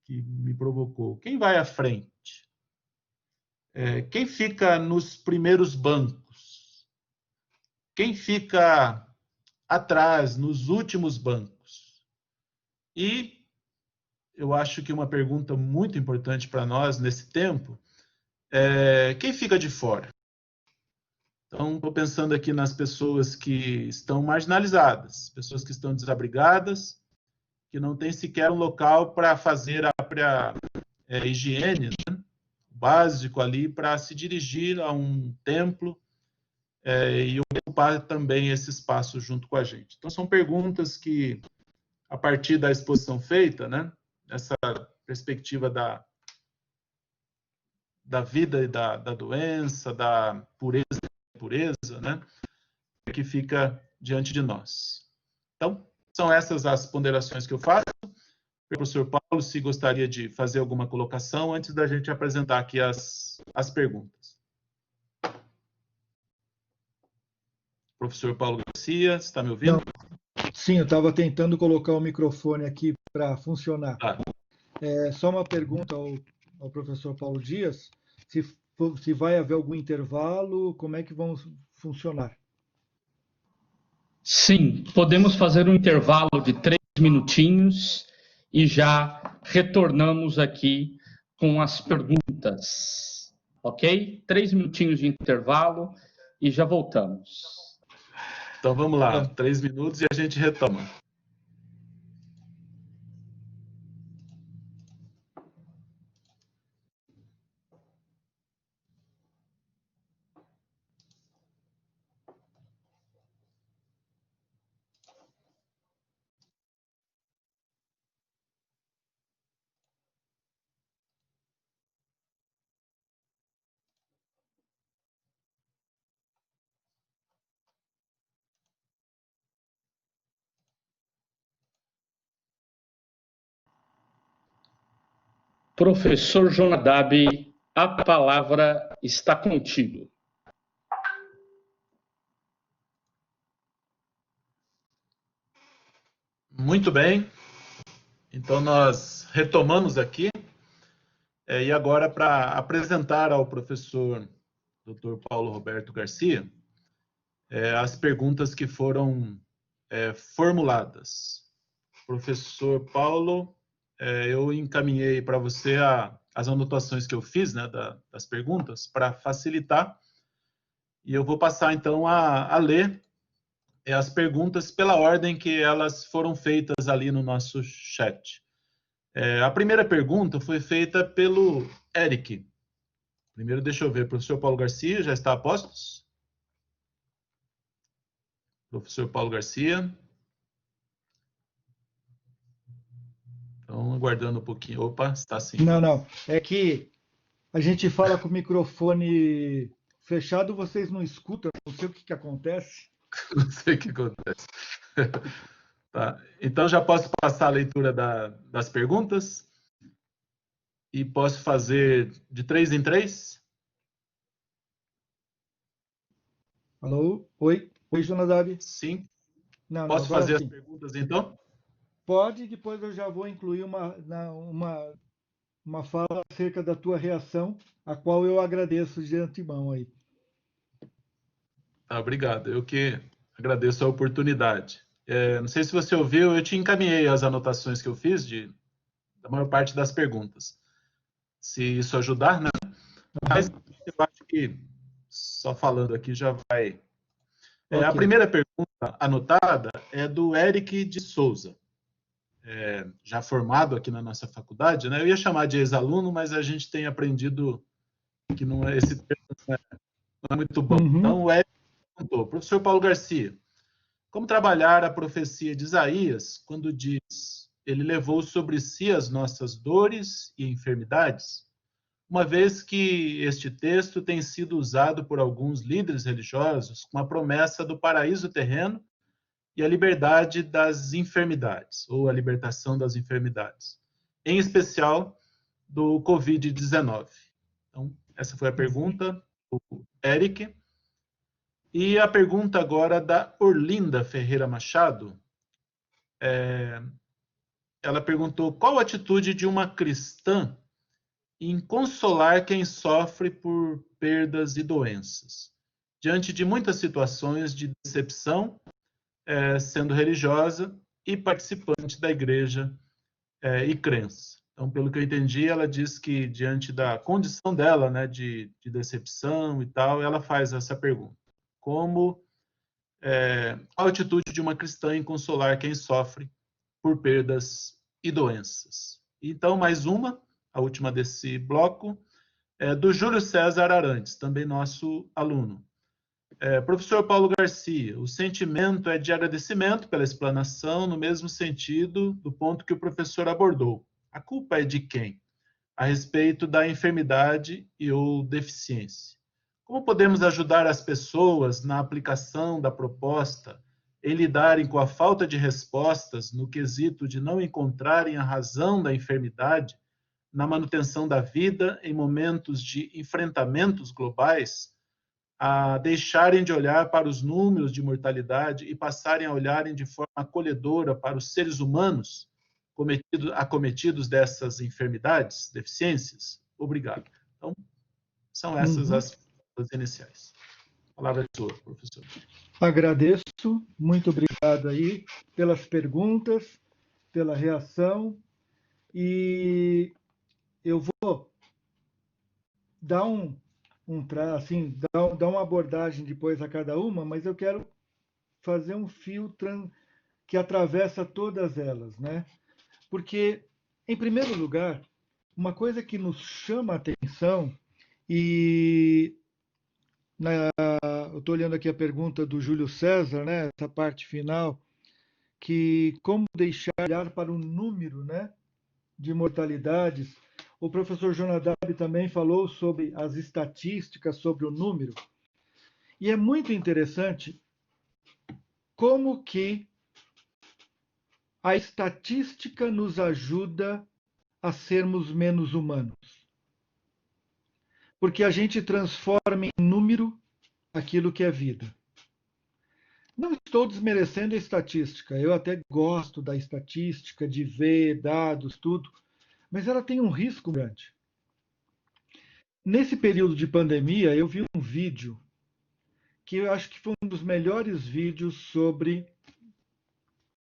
me provocou, quem vai à frente? Quem fica nos primeiros bancos? Quem fica atrás, nos últimos bancos? E eu acho que uma pergunta muito importante para nós nesse tempo é quem fica de fora? Então, estou pensando aqui nas pessoas que estão marginalizadas, pessoas que estão desabrigadas, que não têm sequer um local para fazer a própria higiene, né? básico ali para se dirigir a um templo e ocupar também esse espaço junto com a gente. Então, são perguntas que, a partir da exposição feita, né, essa perspectiva da vida e da doença, da pureza e impureza, né, que fica diante de nós. Então, são essas as ponderações que eu faço. O professor Paulo, se gostaria de fazer alguma colocação antes da gente apresentar aqui as perguntas. Professor Paulo Garcia, está me ouvindo? Não. Sim, eu estava tentando colocar o microfone aqui para funcionar. Só uma pergunta ao professor Paulo Dias, se vai haver algum intervalo, como é que vão funcionar? Sim, podemos fazer um intervalo de 3 minutinhos e já retornamos aqui com as perguntas, ok? 3 minutinhos de intervalo e já voltamos. Então vamos lá, 3 minutos e a gente retoma. Professor Jonadab, a palavra está contigo. Muito bem. Então, nós retomamos aqui. E agora, para apresentar ao professor Dr. Paulo Roberto Garcia as perguntas que foram formuladas. Professor Paulo, eu encaminhei para você as anotações que eu fiz, né, das perguntas, para facilitar, e eu vou passar, então, a ler as perguntas pela ordem que elas foram feitas ali no nosso chat. A primeira pergunta foi feita pelo Eric. Primeiro, deixa eu ver, professor Paulo Garcia, já está a postos? Professor Paulo Garcia. Então, aguardando um pouquinho. Opa, está sim. Não. É que a gente fala com o microfone fechado, vocês não escutam, não sei o que acontece. Não sei o que acontece. Tá. Então, já posso passar a leitura das perguntas? E posso fazer de 3 em 3? Alô? Oi, Jonadab? Sim. Não, Posso agora fazer sim. as perguntas, então? Pode, depois eu já vou incluir uma fala acerca da tua reação, a qual eu agradeço de antemão aí. Tá, obrigado. Eu que agradeço a oportunidade. Não sei se você ouviu, eu te encaminhei as anotações que eu fiz da maior parte das perguntas. Se isso ajudar, né? Mas eu acho que só falando aqui já vai. Okay. A primeira pergunta anotada é do Eric de Souza, já formado aqui na nossa faculdade, né? Eu ia chamar de ex-aluno, mas a gente tem aprendido que esse termo não é muito bom. Uhum. Então, o Eric perguntou, professor Paulo Garcia, como trabalhar a profecia de Isaías quando diz: ele levou sobre si as nossas dores e enfermidades? Uma vez que este texto tem sido usado por alguns líderes religiosos com a promessa do paraíso terreno e a liberdade das enfermidades, ou a libertação das enfermidades, em especial do Covid-19. Então, essa foi a pergunta do Eric. E a pergunta agora da Orlinda Ferreira Machado. Ela perguntou qual a atitude de uma cristã em consolar quem sofre por perdas e doenças, diante de muitas situações de decepção, sendo religiosa e participante da igreja e crença. Então, pelo que eu entendi, ela diz que diante da condição dela, né, de decepção e tal, ela faz essa pergunta. Qual a atitude de uma cristã em consolar quem sofre por perdas e doenças? Então, mais uma, a última desse bloco, Do Júlio César Arantes, também nosso aluno. Professor Paulo Garcia, o sentimento é de agradecimento pela explanação, no mesmo sentido do ponto que o professor abordou. A culpa é de quem? A respeito da enfermidade e ou deficiência. Como podemos ajudar as pessoas na aplicação da proposta em lidarem com a falta de respostas no quesito de não encontrarem a razão da enfermidade na manutenção da vida em momentos de enfrentamentos globais, a deixarem de olhar para os números de mortalidade e passarem a olharem de forma acolhedora para os seres humanos acometidos dessas enfermidades, deficiências? Obrigado. Então, são essas as iniciais. A palavra é sua, professor. Agradeço, muito obrigado aí pelas perguntas, pela reação, e eu vou dar dar uma abordagem depois a cada uma, mas eu quero fazer um fio que atravessa todas elas, né? Porque, em primeiro lugar, uma coisa que nos chama a atenção, e eu estou olhando aqui a pergunta do Júlio César, né, essa parte final, que como deixar olhar para o número, né, de mortalidades. O professor Jonadab também falou sobre as estatísticas, sobre o número. E é muito interessante como que a estatística nos ajuda a sermos menos humanos. Porque a gente transforma em número aquilo que é vida. Não estou desmerecendo a estatística, eu até gosto da estatística, de ver dados, tudo, mas ela tem um risco grande. Nesse período de pandemia, eu vi um vídeo que eu acho que foi um dos melhores vídeos sobre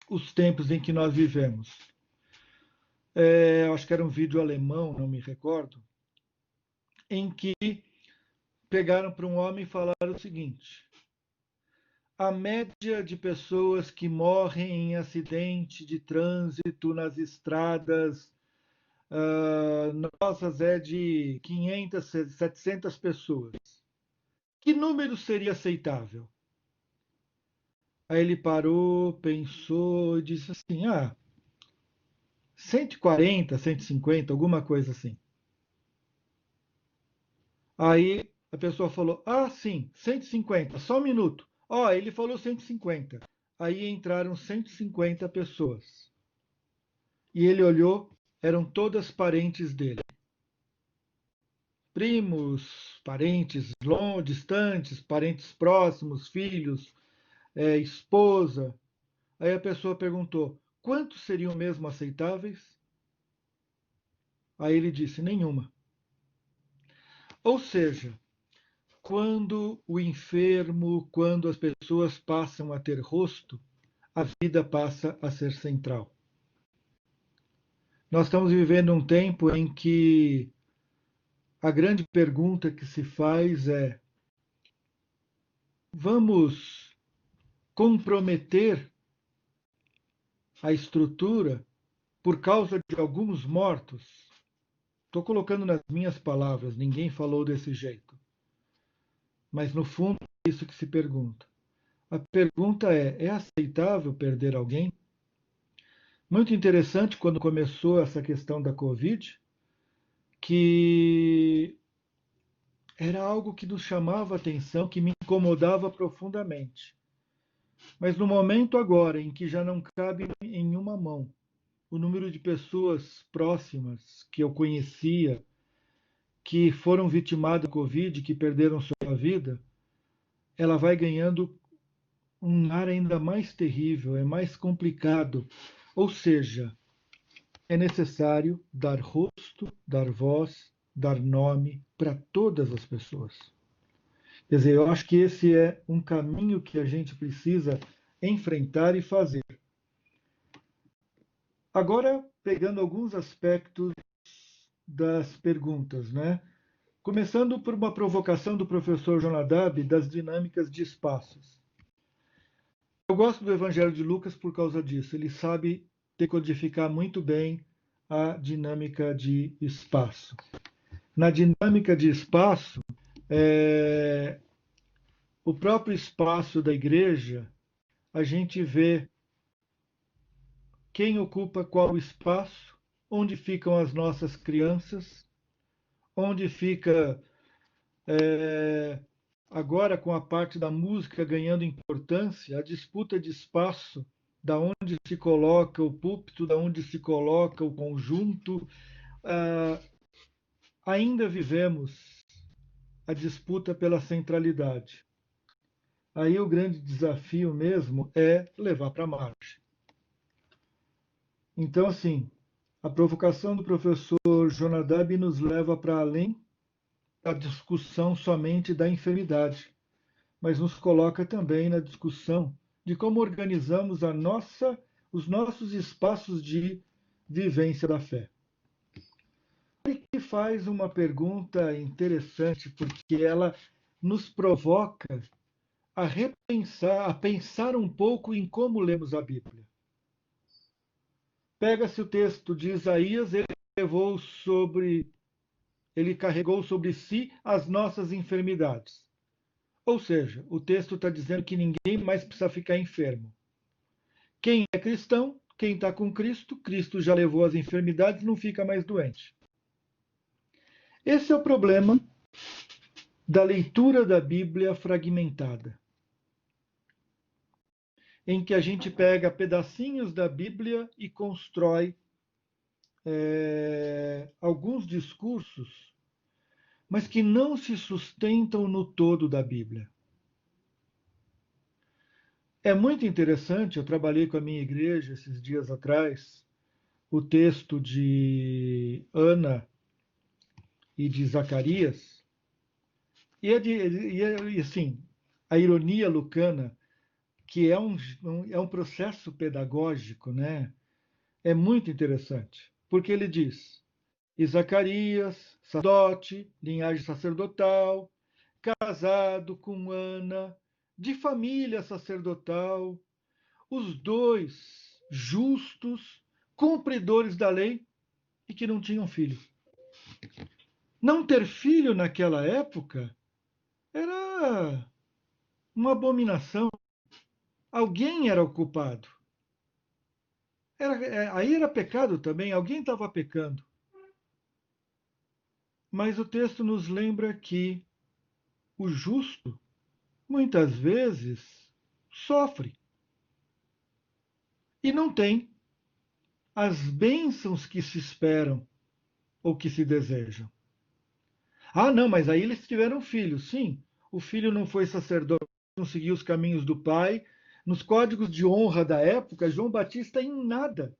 os tempos em que nós vivemos. Eu acho que era um vídeo alemão, não me recordo, em que pegaram para um homem e falaram o seguinte: a média de pessoas que morrem em acidente de trânsito nas estradas nossas é de 500, 700 pessoas. Que número seria aceitável? Aí ele parou, pensou e disse assim: 140, 150, alguma coisa assim. Aí a pessoa falou: sim, 150, só um minuto. Ele falou 150. Aí entraram 150 pessoas. E ele olhou, eram todas parentes dele. Primos, parentes distantes, parentes próximos, filhos, esposa. Aí a pessoa perguntou: quantos seriam mesmo aceitáveis? Aí ele disse: nenhuma. Ou seja, quando o enfermo, quando as pessoas passam a ter rosto, a vida passa a ser central. Nós estamos vivendo um tempo em que a grande pergunta que se faz é: vamos comprometer a estrutura por causa de alguns mortos? Estou colocando nas minhas palavras, ninguém falou desse jeito. Mas, no fundo, é isso que se pergunta. A pergunta é aceitável perder alguém? Muito interessante quando começou essa questão da Covid, que era algo que nos chamava a atenção, que me incomodava profundamente. Mas no momento agora em que já não cabe em uma mão o número de pessoas próximas que eu conhecia, que foram vitimadas da Covid, que perderam sua vida, ela vai ganhando um ar ainda mais terrível, é mais complicado. Ou seja, é necessário dar rosto, dar voz, dar nome para todas as pessoas. Quer dizer, eu acho que esse é um caminho que a gente precisa enfrentar e fazer. Agora, pegando alguns aspectos das perguntas, né? Começando por uma provocação do professor Jonadab das dinâmicas de espaços. Eu gosto do Evangelho de Lucas por causa disso. Ele sabe decodificar muito bem a dinâmica de espaço. na dinâmica de espaço, o próprio espaço da igreja, a gente vê quem ocupa qual espaço, onde ficam as nossas crianças, onde fica, agora com a parte da música ganhando importância, a disputa de espaço, da onde se coloca o púlpito, da onde se coloca o conjunto. Ainda vivemos a disputa pela centralidade. Aí o grande desafio mesmo é levar para a margem. Então, assim, a provocação do professor Jonadab nos leva para além da discussão somente da enfermidade, mas nos coloca também na discussão de como organizamos os nossos espaços de vivência da fé. Ele faz uma pergunta interessante, porque ela nos provoca a repensar, a pensar um pouco em como lemos a Bíblia. Pega-se o texto de Isaías, ele carregou sobre si as nossas enfermidades. Ou seja, o texto está dizendo que ninguém mais precisa ficar enfermo. Quem é cristão, quem está com Cristo, Cristo já levou as enfermidades, não fica mais doente. Esse é o problema da leitura da Bíblia fragmentada, em que a gente pega pedacinhos da Bíblia e constrói alguns discursos, mas que não se sustentam no todo da Bíblia. É muito interessante, eu trabalhei com a minha igreja esses dias atrás, o texto de Ana e de Zacarias, e assim, a ironia lucana, que é um processo pedagógico, né? É muito interessante, porque ele diz: e Zacarias, sacerdote, linhagem sacerdotal, casado com Ana, de família sacerdotal, os dois justos, cumpridores da lei e que não tinham filho. Não ter filho naquela época era uma abominação. Alguém era o culpado. Aí era pecado também, alguém estava pecando. Mas o texto nos lembra que o justo, muitas vezes, sofre e não tem as bênçãos que se esperam ou que se desejam. Ah, não, mas aí eles tiveram filho. Sim, o filho não foi sacerdote, não seguiu os caminhos do pai. Nos códigos de honra da época, João Batista em nada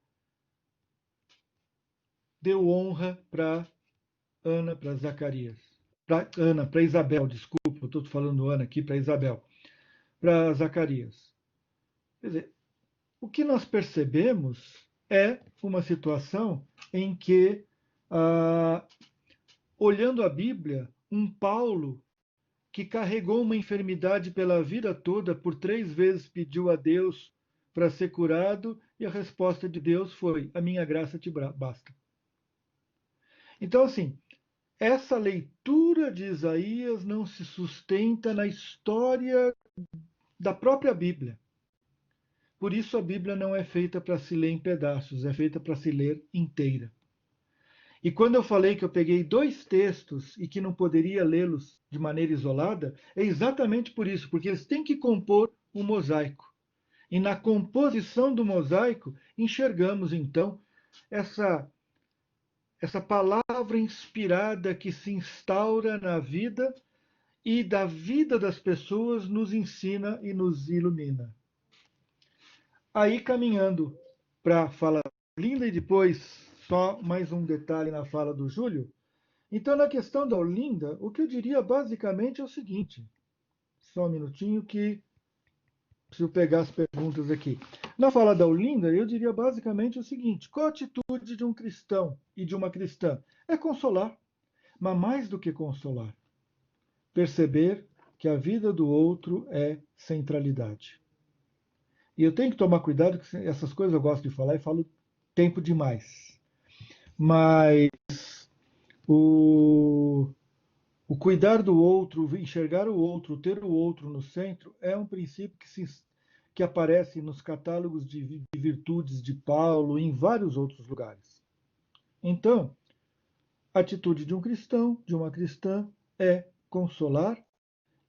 deu honra para Ana, para Zacarias. Para Isabel, desculpa, eu estou falando Ana aqui, para Isabel. Para Zacarias. Quer dizer, o que nós percebemos é uma situação em que, olhando a Bíblia, um Paulo que carregou uma enfermidade pela vida toda, por 3 vezes pediu a Deus para ser curado, e a resposta de Deus foi: a minha graça te basta. Então, assim, essa leitura de Isaías não se sustenta na história da própria Bíblia. Por isso a Bíblia não é feita para se ler em pedaços, é feita para se ler inteira. E quando eu falei que eu peguei 2 textos e que não poderia lê-los de maneira isolada, é exatamente por isso, porque eles têm que compor um mosaico. E na composição do mosaico, enxergamos então essa palavra inspirada que se instaura na vida e da vida das pessoas nos ensina e nos ilumina. Aí, caminhando para a fala linda, e depois só mais um detalhe na fala do Júlio. Então, na questão da Olinda, o que eu diria basicamente é o seguinte: só um minutinho que preciso pegar as perguntas aqui. Na fala da Olinda, eu diria basicamente o seguinte: qual a atitude de um cristão e de uma cristã? É consolar, mas mais do que consolar, perceber que a vida do outro é centralidade. E eu tenho que tomar cuidado, que essas coisas eu gosto de falar e falo tempo demais. Mas O cuidar do outro, enxergar o outro, ter o outro no centro, é um princípio que aparece nos catálogos de virtudes de Paulo e em vários outros lugares. Então, a atitude de um cristão, de uma cristã, é consolar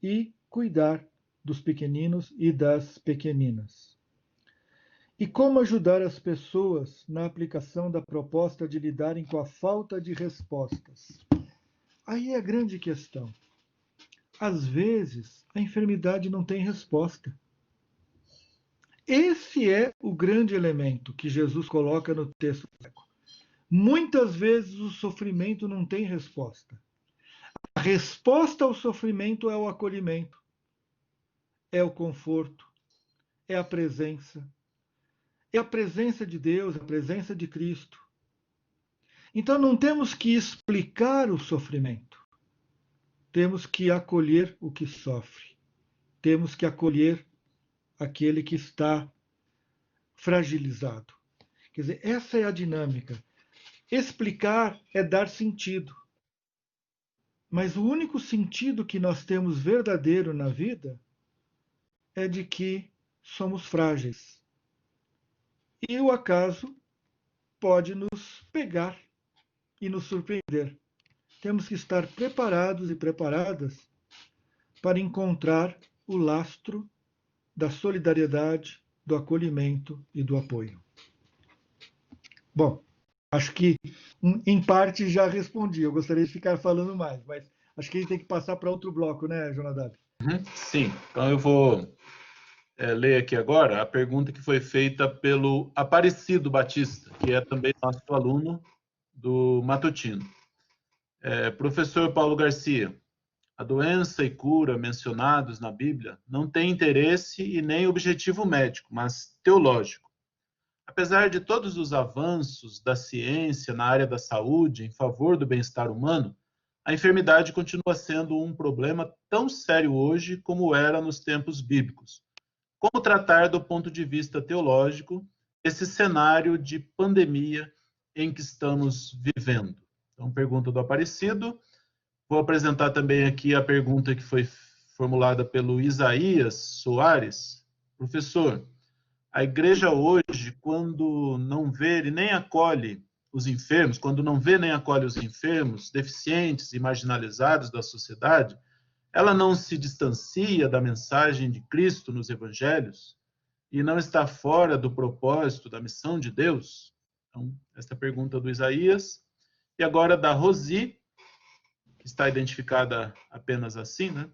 e cuidar dos pequeninos e das pequeninas. E como ajudar as pessoas na aplicação da proposta de lidarem com a falta de respostas? Aí é a grande questão. Às vezes, a enfermidade não tem resposta. Esse é o grande elemento que Jesus coloca no texto. Muitas vezes o sofrimento não tem resposta. A resposta ao sofrimento é o acolhimento, é o conforto, é a presença. É a presença de Deus, a presença de Cristo. Então não temos que explicar o sofrimento. Temos que acolher o que sofre. Temos que acolher aquele que está fragilizado. Quer dizer, essa é a dinâmica. Explicar é dar sentido. Mas o único sentido que nós temos verdadeiro na vida é de que somos frágeis. E o acaso pode nos pegar e nos surpreender. Temos que estar preparados e preparadas para encontrar o lastro da solidariedade, do acolhimento e do apoio. Bom, acho que em parte já respondi. Eu gostaria de ficar falando mais, mas acho que a gente tem que passar para outro bloco, né, Jonadab? Sim, então eu vou ler aqui agora a pergunta que foi feita pelo Aparecido Batista, que é também nosso aluno do Matutino. Professor Paulo Garcia, a doença e cura mencionados na Bíblia não têm interesse e nem objetivo médico, mas teológico. Apesar de todos os avanços da ciência na área da saúde em favor do bem-estar humano, a enfermidade continua sendo um problema tão sério hoje como era nos tempos bíblicos. Como tratar do ponto de vista teológico esse cenário de pandemia em que estamos vivendo? Então, pergunta do Aparecido. Vou apresentar também aqui a pergunta que foi formulada pelo Isaías Soares. Professor, a igreja hoje, quando não vê e nem acolhe os enfermos, quando não vê nem acolhe os enfermos, deficientes e marginalizados da sociedade, ela não se distancia da mensagem de Cristo nos evangelhos e não está fora do propósito da missão de Deus? Então, esta pergunta do Isaías. E agora da Rosi, que está identificada apenas assim, né?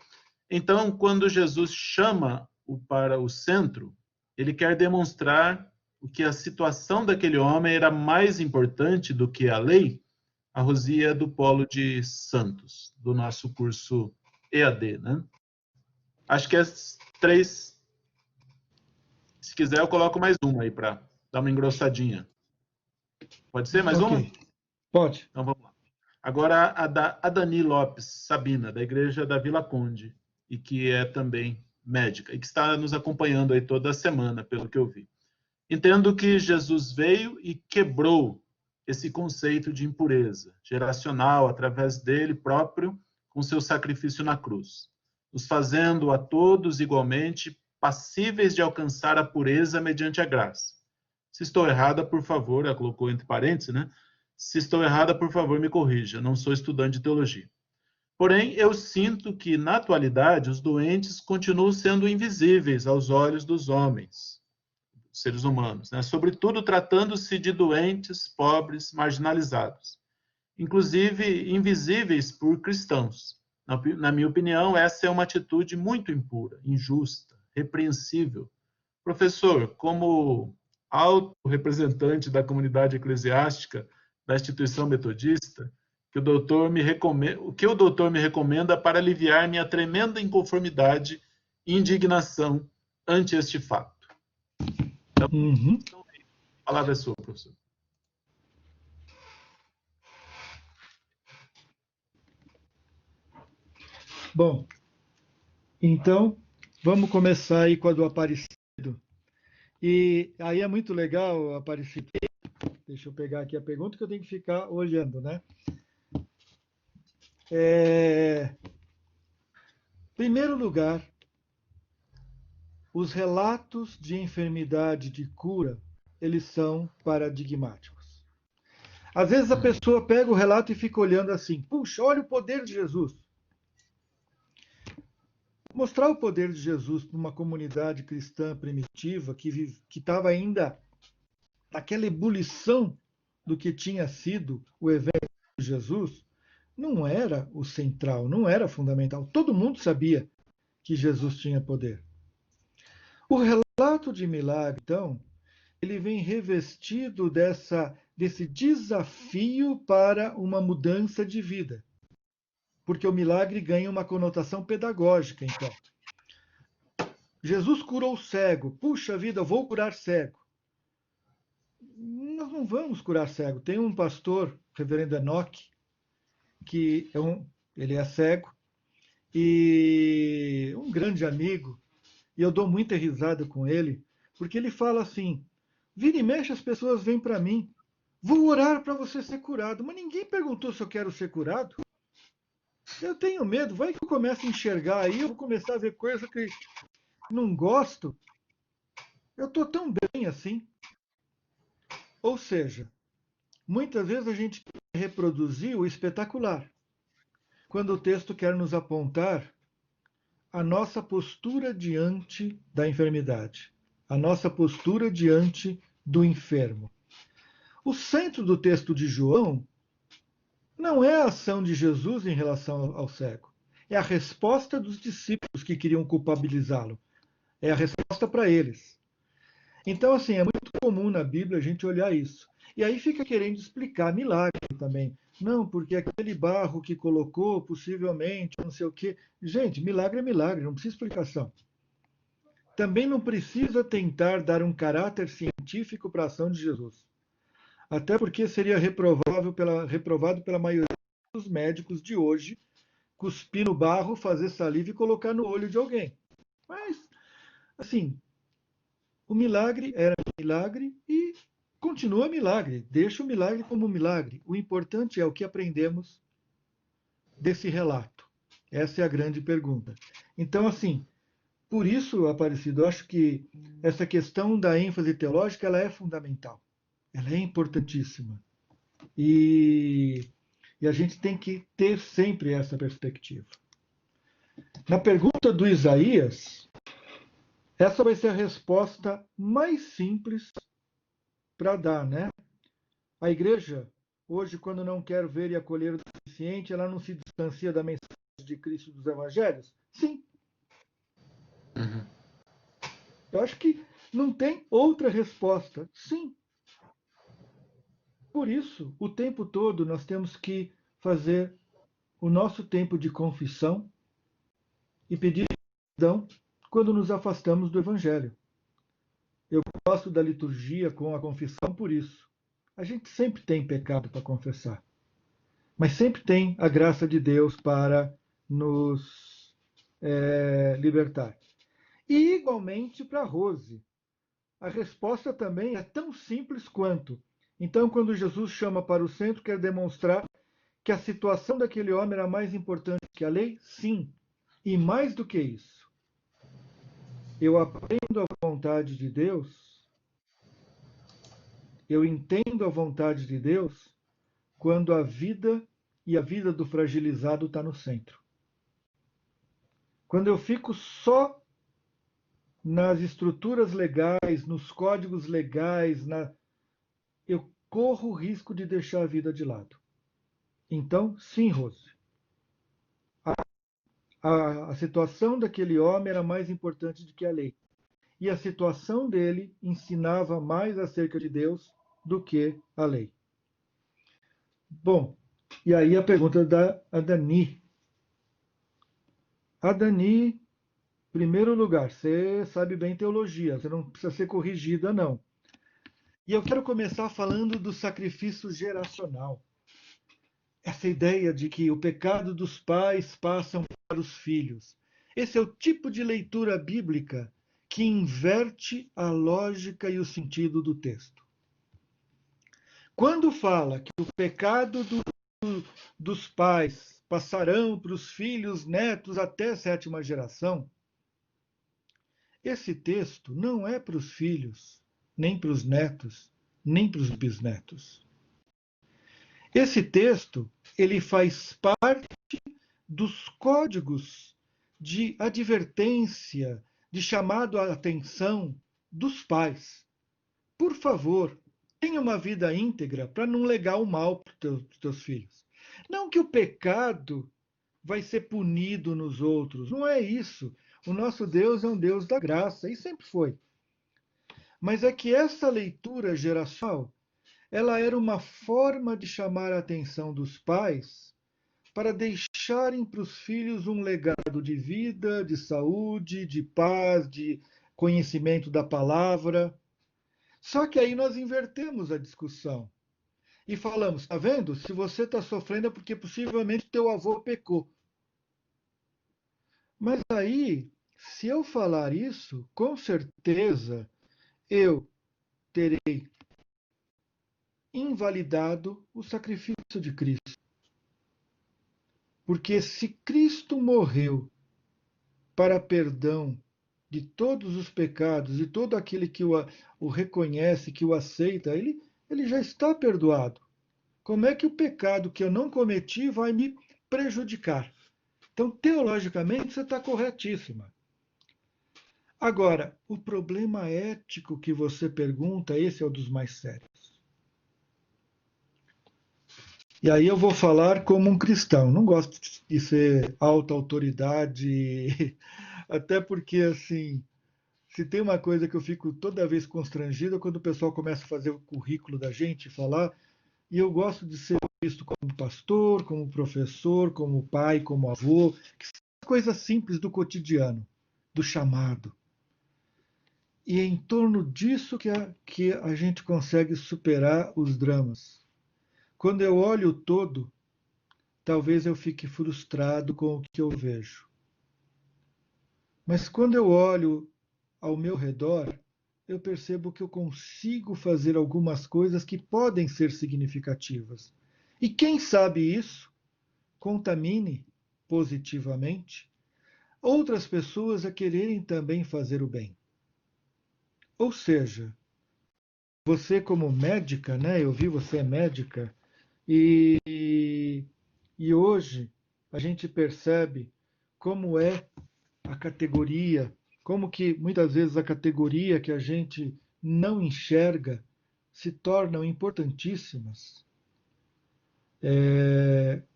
Então, quando Jesus chama-o para o centro, ele quer demonstrar o que a situação daquele homem era mais importante do que a lei. A Rosi é do Polo de Santos, do nosso curso EAD, né? Acho que as três. Se quiser, eu coloco mais uma aí para dar uma engrossadinha. Pode ser mais uma? Pode. Então vamos lá. Agora a Dani Lopes Sabina, da Igreja da Vila Conde, e que é também médica, e que está nos acompanhando aí toda semana, pelo que eu vi. Entendo que Jesus veio e quebrou esse conceito de impureza geracional através dele próprio, com seu sacrifício na cruz, nos fazendo a todos igualmente passíveis de alcançar a pureza mediante a graça. Se estou errada, por favor, ela colocou entre parênteses, né? Se estou errada, por favor, me corrija, não sou estudante de teologia. Porém, eu sinto que, na atualidade, os doentes continuam sendo invisíveis aos olhos dos homens, seres humanos, né? Sobretudo tratando-se de doentes, pobres, marginalizados. Inclusive invisíveis por cristãos. Na minha opinião, essa é uma atitude muito impura, injusta, repreensível. Professor, como alto representante da comunidade eclesiástica da instituição metodista, o que o doutor me recomenda para aliviar minha tremenda inconformidade e indignação ante este fato? Então, a palavra é sua, professor. Bom, então vamos começar aí com a do Aparecido. E aí é muito legal, Aparecido. Deixa eu pegar aqui a pergunta que eu tenho que ficar olhando, né? Em primeiro lugar, os relatos de enfermidade, de cura, eles são paradigmáticos. Às vezes a pessoa pega o relato e fica olhando assim, puxa, olha o poder de Jesus. Mostrar o poder de Jesus para uma comunidade cristã primitiva que estava ainda naquela ebulição do que tinha sido o evento de Jesus, não era o central, não era fundamental. Todo mundo sabia que Jesus tinha poder. O relato de milagre, então, ele vem revestido desse desafio para uma mudança de vida. Porque o milagre ganha uma conotação pedagógica, então. Jesus curou o cego. Puxa vida, eu vou curar cego. Nós não vamos curar cego. Tem um pastor, reverendo Enoque, que ele é cego, e um grande amigo, e eu dou muita risada com ele, porque ele fala assim, vira e mexe as pessoas vêm para mim, vou orar para você ser curado, mas ninguém perguntou se eu quero ser curado. Eu tenho medo, vai que eu começo a enxergar aí, eu vou começar a ver coisa que não gosto. Eu estou tão bem assim. Ou seja, muitas vezes a gente quer reproduzir o espetacular, quando o texto quer nos apontar a nossa postura diante da enfermidade, a nossa postura diante do enfermo. O centro do texto de João não é a ação de Jesus em relação ao cego. É a resposta dos discípulos que queriam culpabilizá-lo. É a resposta para eles. Então, assim, é muito comum na Bíblia a gente olhar isso. E aí fica querendo explicar milagre também. Não, porque aquele barro que colocou, possivelmente, não sei o quê. Gente, milagre é milagre, não precisa explicação. Também não precisa tentar dar um caráter científico para a ação de Jesus. Até porque seria reprovado pela maioria dos médicos de hoje cuspir no barro, fazer saliva e colocar no olho de alguém. Mas, assim, o milagre era milagre e continua milagre. Deixa o milagre como milagre. O importante é o que aprendemos desse relato. Essa é a grande pergunta. Então, assim, por isso, Aparecido, eu acho que essa questão da ênfase teológica ela é fundamental. Ela é importantíssima. E a gente tem que ter sempre essa perspectiva. Na pergunta do Isaías, essa vai ser a resposta mais simples para dar, né? A igreja, hoje, quando não quer ver e acolher o deficiente, ela não se distancia da mensagem de Cristo dos evangelhos? Sim. Eu acho que não tem outra resposta. Sim. Por isso, o tempo todo nós temos que fazer o nosso tempo de confissão e pedir perdão quando nos afastamos do Evangelho. Eu gosto da liturgia com a confissão por isso. A gente sempre tem pecado para confessar, mas sempre tem a graça de Deus para nos libertar. E igualmente para Rose. A resposta também é tão simples quanto. Então, quando Jesus chama para o centro, quer demonstrar que a situação daquele homem era mais importante que a lei? Sim. E mais do que isso, eu aprendo a vontade de Deus, eu entendo a vontade de Deus quando a vida e a vida do fragilizado está no centro. Quando eu fico só nas estruturas legais, nos códigos legais, eu corro o risco de deixar a vida de lado. Então, sim, Rose. A situação daquele homem era mais importante do que a lei. E a situação dele ensinava mais acerca de Deus do que a lei. Bom, e aí a pergunta da Dani. A Dani, em primeiro lugar, você sabe bem teologia, você não precisa ser corrigida, não. E eu quero começar falando do sacrifício geracional. Essa ideia de que o pecado dos pais passam para os filhos. Esse é o tipo de leitura bíblica que inverte a lógica e o sentido do texto. Quando fala que o pecado dos pais passarão para os filhos, netos, até a 7ª geração. Esse texto não é para os filhos, nem para os netos, nem para os bisnetos. Esse texto, ele faz parte dos códigos de advertência, de chamado à atenção dos pais. Por favor, tenha uma vida íntegra para não legar o mal para os teus filhos. Não que o pecado vai ser punido nos outros, não é isso. O nosso Deus é um Deus da graça, e sempre foi. Mas é que essa leitura geracional, ela era uma forma de chamar a atenção dos pais para deixarem para os filhos um legado de vida, de saúde, de paz, de conhecimento da palavra. Só que aí nós invertemos a discussão e falamos, está vendo? Se você está sofrendo é porque possivelmente teu avô pecou. Mas aí, se eu falar isso, com certeza eu terei invalidado o sacrifício de Cristo. Porque se Cristo morreu para perdão de todos os pecados, e todo aquele que o reconhece, que o aceita, ele já está perdoado. Como é que o pecado que eu não cometi vai me prejudicar? Então, teologicamente, você está corretíssima. Agora, o problema ético que você pergunta, esse é um dos mais sérios. E aí eu vou falar como um cristão. Não gosto de ser alta autoridade, até porque, assim, se tem uma coisa que eu fico toda vez constrangido é quando o pessoal começa a fazer o currículo da gente, falar, e eu gosto de ser visto como pastor, como professor, como pai, como avô, que são coisas simples do cotidiano, do chamado. E é em torno disso que a gente consegue superar os dramas. Quando eu olho o todo, talvez eu fique frustrado com o que eu vejo. Mas quando eu olho ao meu redor, eu percebo que eu consigo fazer algumas coisas que podem ser significativas. E quem sabe isso contamine positivamente outras pessoas a quererem também fazer o bem. Ou seja, você como médica, né? Eu vi você é médica, e hoje a gente percebe como é a categoria, como que muitas vezes a categoria que a gente não enxerga se tornam importantíssimas.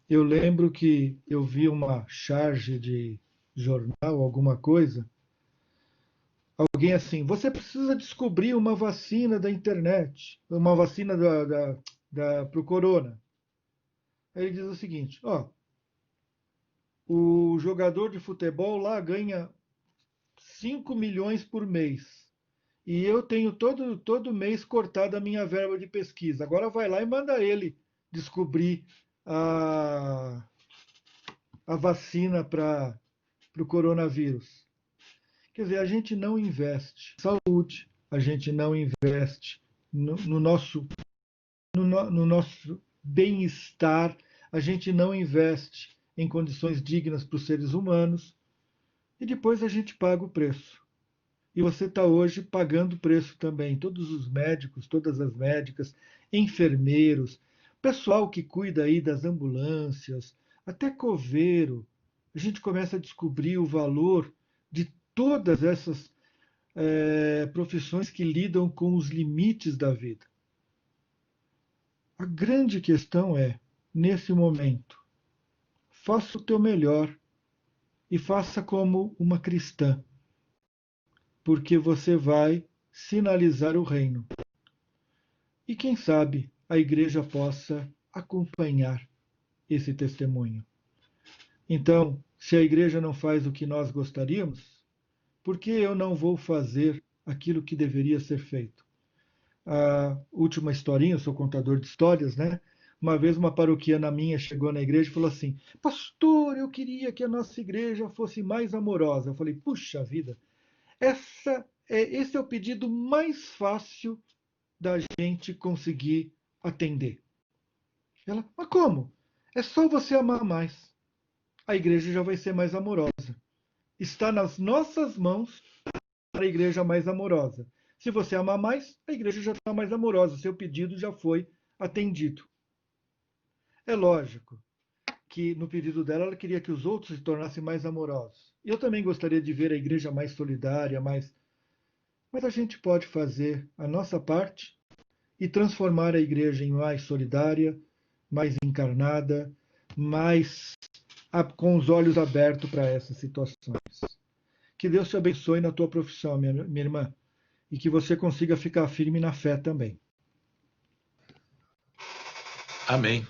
Eu lembro que eu vi uma charge de jornal, alguma coisa, alguém assim, você precisa descobrir uma vacina da internet, uma vacina para o corona. Aí ele diz o seguinte, ó, o jogador de futebol lá ganha 5 milhões por mês. E eu tenho todo mês cortado a minha verba de pesquisa. Agora vai lá e manda ele descobrir a vacina para o coronavírus. Quer dizer, a gente não investe em saúde, a gente não investe no nosso bem-estar, a gente não investe em condições dignas para os seres humanos, e depois a gente paga o preço. E você está hoje pagando o preço também. Todos os médicos, todas as médicas, enfermeiros, pessoal que cuida aí das ambulâncias, até coveiro. A gente começa a descobrir o valor de todas essas profissões que lidam com os limites da vida. A grande questão é, nesse momento, faça o teu melhor e faça como uma cristã, porque você vai sinalizar o reino. E quem sabe a igreja possa acompanhar esse testemunho. Então, se a igreja não faz o que nós gostaríamos, por que eu não vou fazer aquilo que deveria ser feito? A última historinha, eu sou contador de histórias, né? Uma vez uma paroquiana minha chegou na igreja e falou assim, pastor, eu queria que a nossa igreja fosse mais amorosa. Eu falei, puxa vida, esse é o pedido mais fácil da gente conseguir atender. Ela, mas como? É só você amar mais. a igreja já vai ser mais amorosa. Está nas nossas mãos a igreja mais amorosa. Se você amar mais, a igreja já está mais amorosa. Seu pedido já foi atendido. É lógico que no pedido dela, ela queria que os outros se tornassem mais amorosos. Eu também gostaria de ver a igreja mais solidária, mais... Mas a gente pode fazer a nossa parte e transformar a igreja em mais solidária, mais encarnada, mais com os olhos abertos para essas situações. Que Deus te abençoe na tua profissão, minha irmã, e que você consiga ficar firme na fé também. Amém.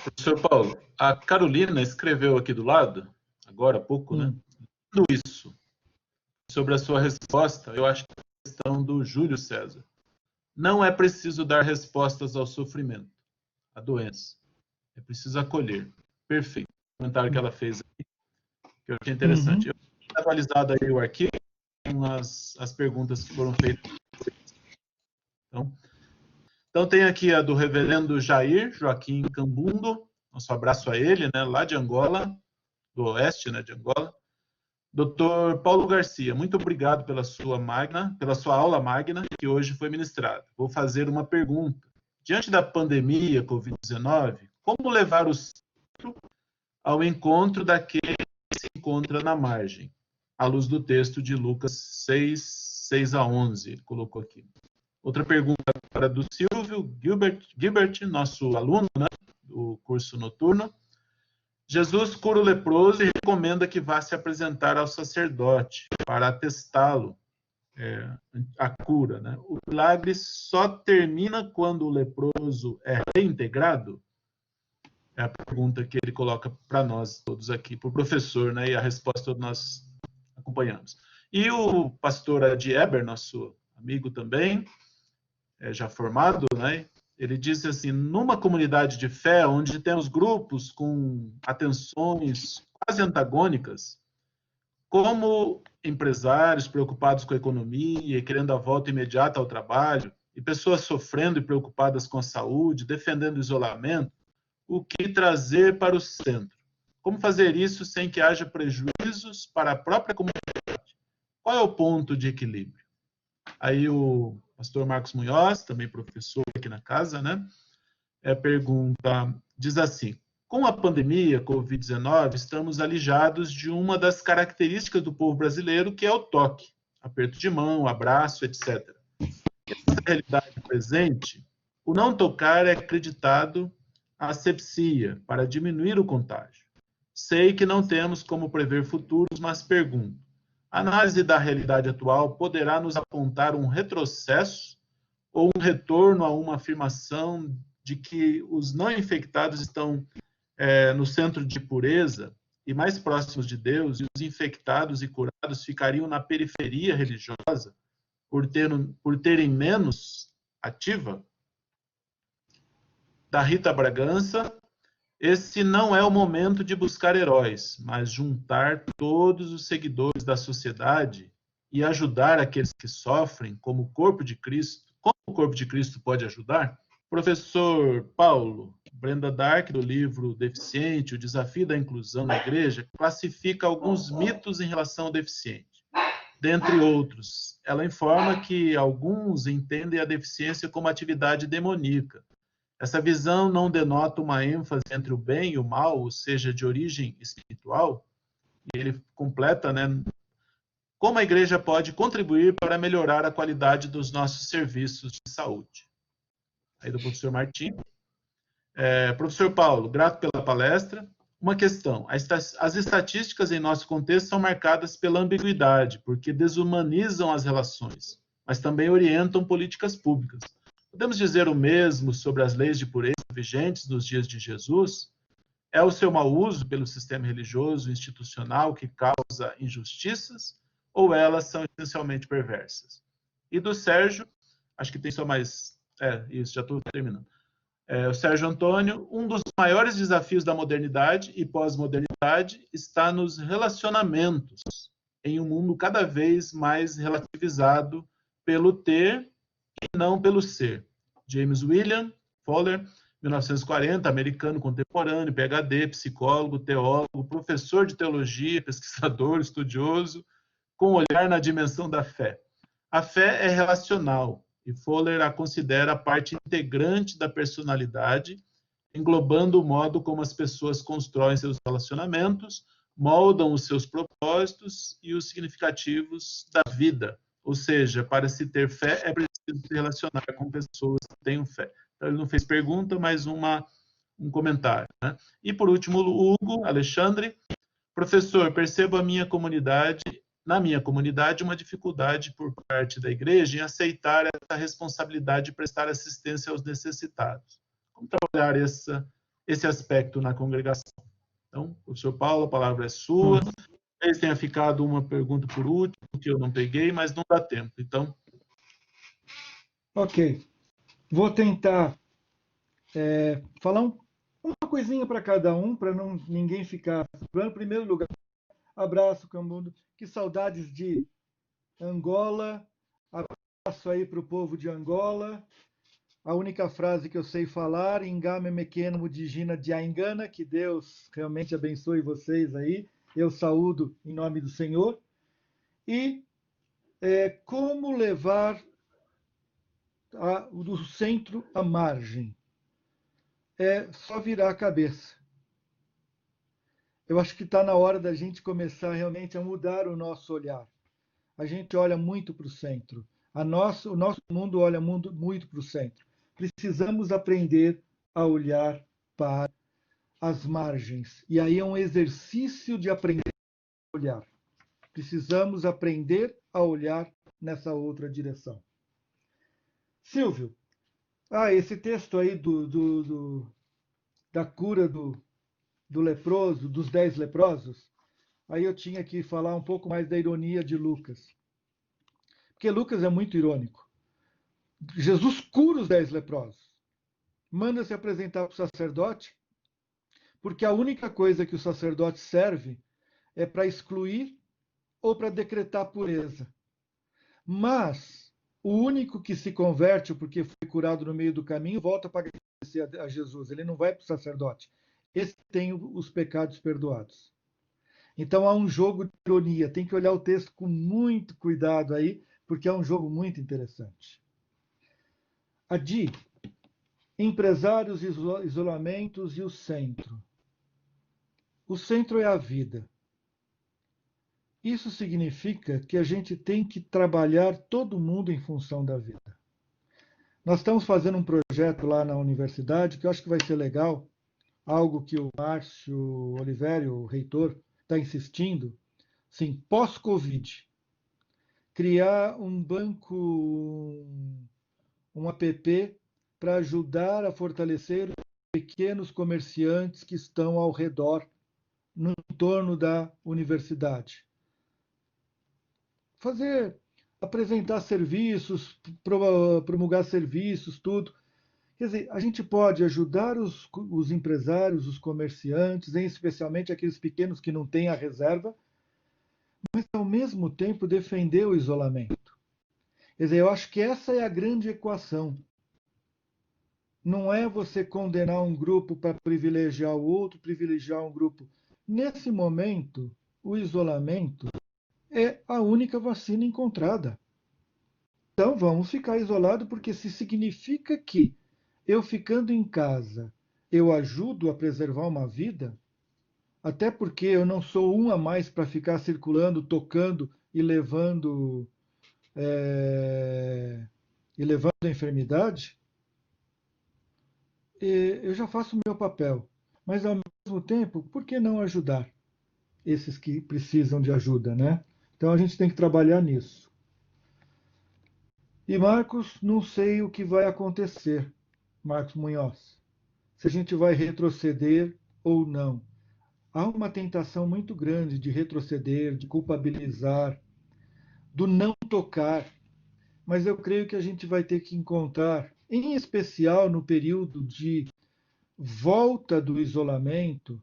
Professor Paulo, a Carolina escreveu aqui do lado, agora há pouco, né? Tudo isso. Sobre a sua resposta, eu acho que é a questão do Júlio César. Não é preciso dar respostas ao sofrimento, à doença. É preciso acolher. Perfeito. O comentário que ela fez aqui, que eu achei interessante. Eu tenho atualizado aí o arquivo com as perguntas que foram feitas. Então tem aqui a do reverendo Jair Joaquim Cambundo, nosso abraço a ele, né, lá de Angola, do oeste, né, de Angola. Dr. Paulo Garcia, muito obrigado pela sua aula magna que hoje foi ministrada. Vou fazer uma pergunta. Diante da pandemia Covid-19, como levar o centro ao encontro daquele que se encontra na margem? À luz do texto de Lucas 6 a 11, ele colocou aqui. Outra pergunta para do Silvio Gilbert, nosso aluno, né, do curso noturno. Jesus cura o leproso e recomenda que vá se apresentar ao sacerdote para atestá-lo a cura, né? O milagre só termina quando o leproso é reintegrado? É a pergunta que ele coloca para nós todos aqui, para o professor, né? E a resposta nós acompanhamos. E o pastor Adi Eber, nosso amigo também, já formado, né? Ele disse assim, numa comunidade de fé, onde temos grupos com atenções quase antagônicas, como empresários preocupados com a economia e querendo a volta imediata ao trabalho, e pessoas sofrendo e preocupadas com a saúde, defendendo o isolamento, o que trazer para o centro? Como fazer isso sem que haja prejuízos para a própria comunidade? Qual é o ponto de equilíbrio? Aí o pastor Marcos Munhoz, também professor aqui na casa, né? Pergunta, diz assim, com a pandemia Covid-19, estamos alijados de uma das características do povo brasileiro, que é o toque, aperto de mão, abraço, etc. Nessa realidade presente, o não tocar é acreditado asepsia, para diminuir o contágio. Sei que não temos como prever futuros, mas pergunto, a análise da realidade atual poderá nos apontar um retrocesso ou um retorno a uma afirmação de que os não infectados estão no centro de pureza e mais próximos de Deus, e os infectados e curados ficariam na periferia religiosa por terem menos ativa? Da Rita Bragança, esse não é o momento de buscar heróis, mas juntar todos os seguidores da sociedade e ajudar aqueles que sofrem como o corpo de Cristo. Como o corpo de Cristo pode ajudar? Professor Paulo, Brenda Dark, do livro Deficiente, o desafio da inclusão na igreja, classifica alguns mitos em relação ao deficiente. Dentre outros, ela informa que alguns entendem a deficiência como atividade demoníaca. Essa visão não denota uma ênfase entre o bem e o mal, ou seja, de origem espiritual? E ele completa, né? Como a igreja pode contribuir para melhorar a qualidade dos nossos serviços de saúde? Aí do professor Martim. Professor Paulo, grato pela palestra. Uma questão, as estatísticas em nosso contexto são marcadas pela ambiguidade, porque desumanizam as relações, mas também orientam políticas públicas. Podemos dizer o mesmo sobre as leis de pureza vigentes nos dias de Jesus? É o seu mau uso pelo sistema religioso e institucional que causa injustiças, ou elas são essencialmente perversas? E do Sérgio, acho que tem só mais... isso, já estou terminando. O Sérgio Antônio, um dos maiores desafios da modernidade e pós-modernidade está nos relacionamentos, em um mundo cada vez mais relativizado pelo ter e não pelo ser. James William Fowler, 1940, americano contemporâneo, PhD, psicólogo, teólogo, professor de teologia, pesquisador, estudioso, com olhar na dimensão da fé. A fé é relacional, e Fowler a considera parte integrante da personalidade, englobando o modo como as pessoas constroem seus relacionamentos, moldam os seus propósitos e os significativos da vida. Ou seja, para se ter fé, é preciso se relacionar com pessoas que tenham fé. Então, ele não fez pergunta, mas um comentário. Né? E, por último, o Hugo Alexandre. Professor, percebo na minha comunidade, uma dificuldade por parte da igreja em aceitar essa responsabilidade de prestar assistência aos necessitados. Como trabalhar esse aspecto na congregação? Então, professor Paulo, a palavra é sua. Talvez tenha ficado uma pergunta por último, que eu não peguei, mas não dá tempo. Então. Ok. Vou tentar falar uma coisinha para cada um, para ninguém ficar. Em primeiro lugar, abraço, Cambundo. Que saudades de Angola. Abraço aí para o povo de Angola. A única frase que eu sei falar, Ingame Mequeno Mudigina de Aingana, que Deus realmente abençoe vocês aí. Eu saúdo em nome do Senhor. E como levar do centro à margem? É só virar a cabeça. Eu acho que está na hora da gente começar realmente a mudar o nosso olhar. A gente olha muito para o centro. O nosso mundo olha muito para o centro. Precisamos aprender a olhar para as margens. E aí é um exercício de aprender a olhar. Precisamos aprender a olhar nessa outra direção. Silvio, esse texto aí da cura do leproso, dos 10 leprosos, aí eu tinha que falar um pouco mais da ironia de Lucas. Porque Lucas é muito irônico. Jesus cura os 10 leprosos. Manda se apresentar para o sacerdote, porque a única coisa que o sacerdote serve é para excluir ou para decretar pureza. Mas o único que se converte porque foi curado no meio do caminho volta para agradecer a Jesus. Ele não vai para o sacerdote. Esse tem os pecados perdoados. Então há um jogo de ironia. Tem que olhar o texto com muito cuidado aí, porque é um jogo muito interessante. Adi, empresários, isolamentos e o centro. O centro é a vida. Isso significa que a gente tem que trabalhar todo mundo em função da vida. Nós estamos fazendo um projeto lá na universidade que eu acho que vai ser legal, algo que o Márcio Oliveira, o reitor, está insistindo, sim, pós-Covid, criar um banco, um app para ajudar a fortalecer os pequenos comerciantes que estão ao redor, no entorno da universidade. Apresentar serviços, promulgar serviços, tudo. Quer dizer, a gente pode ajudar os empresários, os comerciantes, especialmente aqueles pequenos que não têm a reserva, mas ao mesmo tempo defender o isolamento. Quer dizer, eu acho que essa é a grande equação. Não é você condenar um grupo para privilegiar o outro, privilegiar um grupo. Nesse momento, o isolamento é a única vacina encontrada. Então vamos ficar isolados, porque se significa que eu ficando em casa, eu ajudo a preservar uma vida, até porque eu não sou um a mais para ficar circulando, tocando e levando a enfermidade, eu já faço o meu papel. Mas ao mesmo tempo, por que não ajudar esses que precisam de ajuda, né? Então a gente tem que trabalhar nisso. E Marcos, não sei o que vai acontecer, Marcos Munhoz, se a gente vai retroceder ou não. Há uma tentação muito grande de retroceder, de culpabilizar, do não tocar, mas eu creio que a gente vai ter que encontrar, em especial no período de volta do isolamento,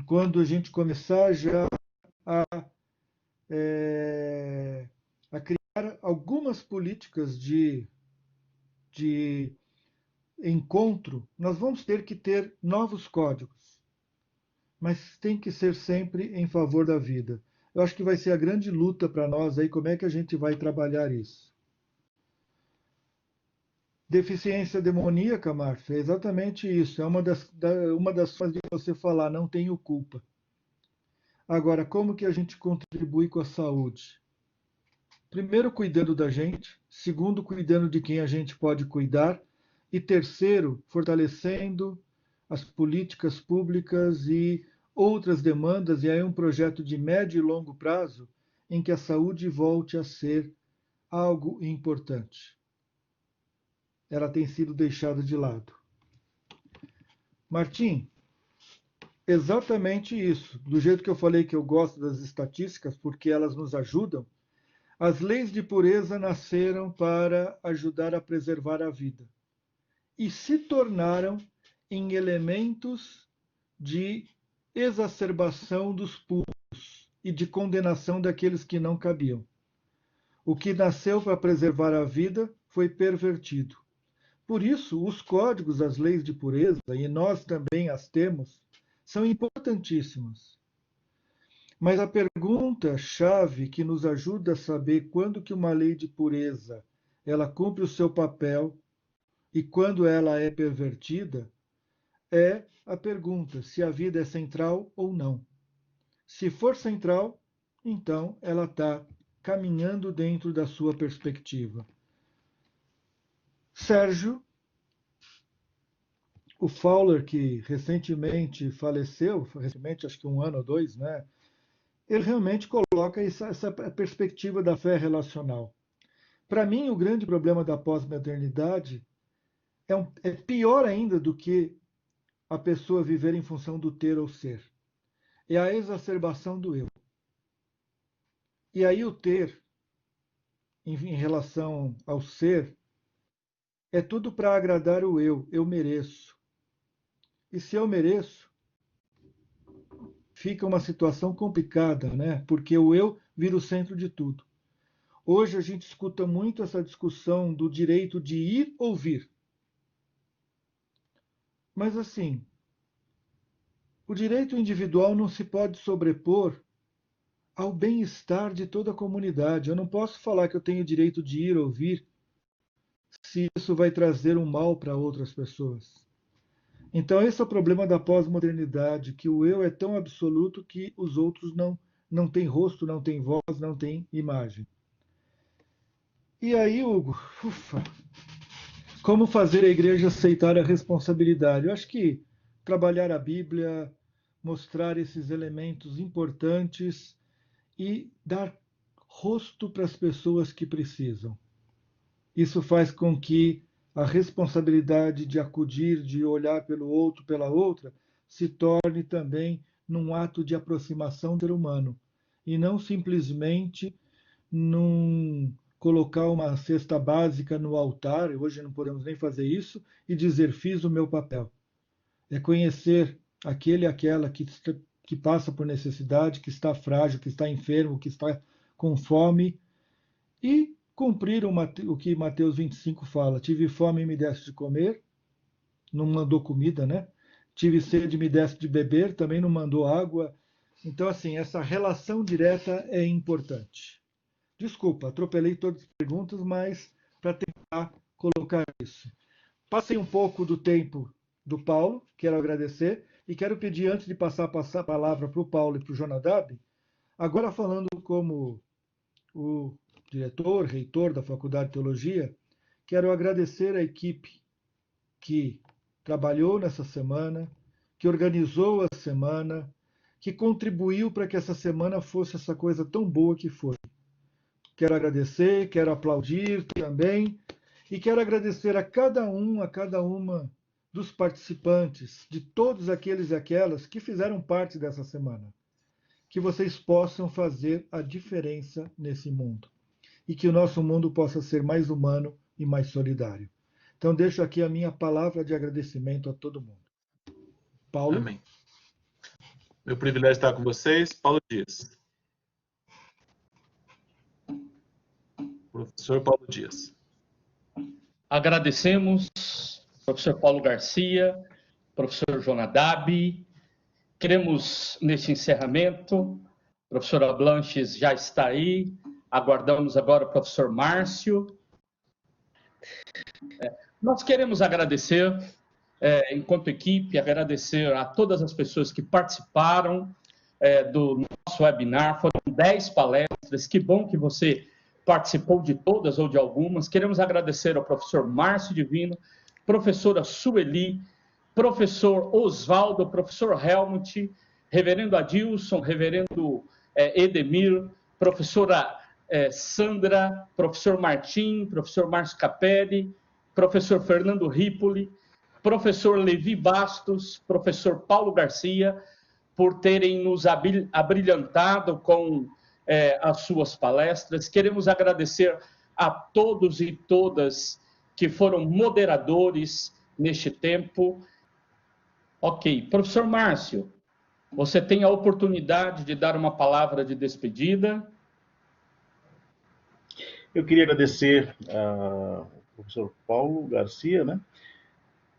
quando a gente começar já a criar algumas políticas de encontro, nós vamos ter que ter novos códigos, mas tem que ser sempre em favor da vida. Eu acho que vai ser a grande luta para nós aí, como é que a gente vai trabalhar isso. Deficiência demoníaca, Márcio, é exatamente isso. É uma das formas de você falar, não tenho culpa. Agora, como que a gente contribui com a saúde? Primeiro, cuidando da gente. Segundo, cuidando de quem a gente pode cuidar. E terceiro, fortalecendo as políticas públicas e outras demandas, e aí um projeto de médio e longo prazo em que a saúde volte a ser algo importante. Ela tem sido deixada de lado. Martim, exatamente isso. Do jeito que eu falei que eu gosto das estatísticas, porque elas nos ajudam, as leis de pureza nasceram para ajudar a preservar a vida e se tornaram em elementos de exacerbação dos puros e de condenação daqueles que não cabiam. O que nasceu para preservar a vida foi pervertido. Por isso, os códigos, as leis de pureza, e nós também as temos, são importantíssimos. Mas a pergunta-chave que nos ajuda a saber quando que uma lei de pureza ela cumpre o seu papel e quando ela é pervertida é a pergunta se a vida é central ou não. Se for central, então ela está caminhando dentro da sua perspectiva. Sérgio, o Fowler, que recentemente faleceu, recentemente, acho que 1 ano ou 2, né? Ele realmente coloca essa perspectiva da fé relacional. Para mim, o grande problema da pós-modernidade é pior ainda do que a pessoa viver em função do ter ou ser. É a exacerbação do eu. E aí o ter, em relação ao ser, é tudo para agradar o eu mereço. E se eu mereço, fica uma situação complicada, né? Porque o eu vira o centro de tudo. Hoje a gente escuta muito essa discussão do direito de ir ou vir. Mas assim, o direito individual não se pode sobrepor ao bem-estar de toda a comunidade. Eu não posso falar que eu tenho direito de ir ou vir se isso vai trazer um mal para outras pessoas. Então esse é o problema da pós-modernidade, que o eu é tão absoluto que os outros não têm rosto, não têm voz, não têm imagem. E aí, Hugo, como fazer a igreja aceitar a responsabilidade? Eu acho que trabalhar a Bíblia, mostrar esses elementos importantes e dar rosto para as pessoas que precisam. Isso faz com que a responsabilidade de acudir, de olhar pelo outro, pela outra, se torne também num ato de aproximação do ser humano e não simplesmente colocar uma cesta básica no altar, hoje não podemos nem fazer isso, e dizer fiz o meu papel. É conhecer aquele e aquela que passa por necessidade, que está frágil, que está enfermo, que está com fome, e cumprir o que Mateus 25 fala. Tive fome e me deste de comer, não mandou comida, né? Tive sede e me deste de beber, também não mandou água. Então, assim, essa relação direta é importante. Desculpa, atropelei todas as perguntas, mas para tentar colocar isso. Passei um pouco do tempo do Paulo, quero agradecer, e quero pedir, antes de passar a palavra para o Paulo e para o Jonadab, agora falando como o diretor, reitor da Faculdade de Teologia, quero agradecer a equipe que trabalhou nessa semana, que organizou a semana, que contribuiu para que essa semana fosse essa coisa tão boa que foi. Quero agradecer, quero aplaudir também, e quero agradecer a cada uma dos participantes, de todos aqueles e aquelas que fizeram parte dessa semana. Que vocês possam fazer a diferença nesse mundo. E que o nosso mundo possa ser mais humano e mais solidário. Então, deixo aqui a minha palavra de agradecimento a todo mundo. Paulo? Amém. Meu privilégio estar com vocês. Paulo Dias. Professor Paulo Dias. Agradecemos professor Paulo Garcia, professor Jonadab. Queremos, neste encerramento, a professora Blanches já está aí, aguardamos agora o professor Márcio. Nós queremos agradecer, enquanto equipe, agradecer a todas as pessoas que participaram do nosso webinar. Foram 10 palestras, que bom que você participou de todas ou de algumas. Queremos agradecer ao professor Márcio Divino, professora Sueli, professor Oswaldo, professor Helmut, reverendo Adilson, reverendo Edemir, professora Sandra, professor Martim, professor Márcio Capelli, professor Fernando Ripoli, professor Levi Bastos, professor Paulo Garcia, por terem nos abrilhantado com as suas palestras. Queremos agradecer a todos e todas que foram moderadores neste tempo. Ok, professor Márcio, você tem a oportunidade de dar uma palavra de despedida. Eu queria agradecer ao professor Paulo Garcia, né,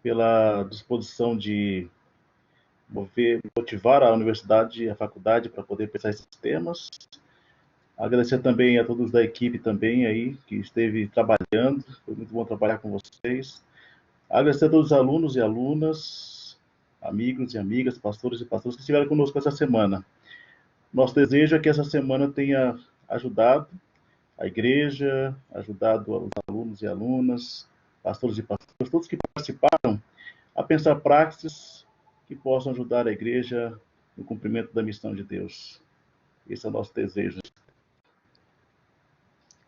pela disposição de motivar a universidade e a faculdade para poder pensar esses temas. Agradecer também a todos da equipe também aí, que esteve trabalhando, foi muito bom trabalhar com vocês. Agradecer a todos os alunos e alunas, amigos e amigas, pastores e pastoras que estiveram conosco essa semana. Nosso desejo é que essa semana tenha ajudado a igreja, ajudado os alunos e alunas, pastores e pastoras, todos que participaram, a pensar práticas que possam ajudar a igreja no cumprimento da missão de Deus. Esse é o nosso desejo.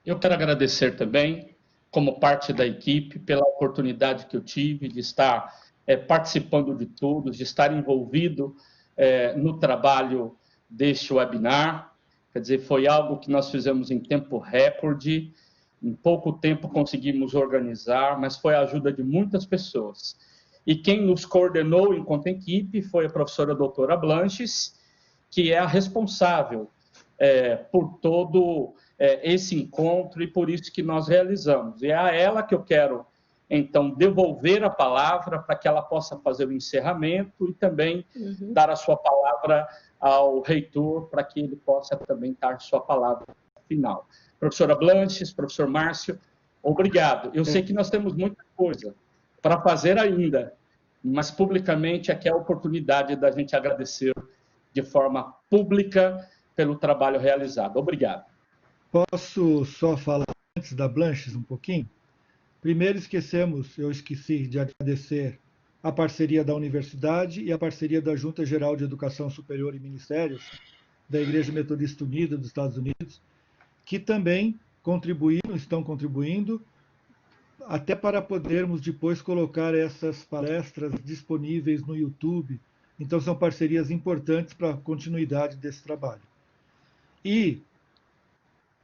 Eu quero agradecer também, como parte da equipe, pela oportunidade que eu tive de estar participando de todos, de estar envolvido no trabalho deste webinar. Quer dizer, foi algo que nós fizemos em tempo recorde, em pouco tempo conseguimos organizar, mas foi a ajuda de muitas pessoas. E quem nos coordenou enquanto equipe foi a professora doutora Blanches, que é a responsável por todo esse encontro e por isso que nós realizamos. E é a ela que eu quero, então, devolver a palavra para que ela possa fazer o encerramento e também dar a sua palavra ao reitor para que ele possa também dar sua palavra final. Professora Blanches, professor Márcio, obrigado. Eu sei que nós temos muita coisa para fazer ainda, mas publicamente aqui é a oportunidade da gente agradecer de forma pública pelo trabalho realizado. Obrigado. Posso só falar antes da Blanches um pouquinho? Primeiro eu esqueci de agradecer a parceria da universidade e a parceria da Junta Geral de Educação Superior e Ministérios da Igreja Metodista Unida dos Estados Unidos, que também estão contribuindo, até para podermos depois colocar essas palestras disponíveis no YouTube. Então, são parcerias importantes para a continuidade desse trabalho. E,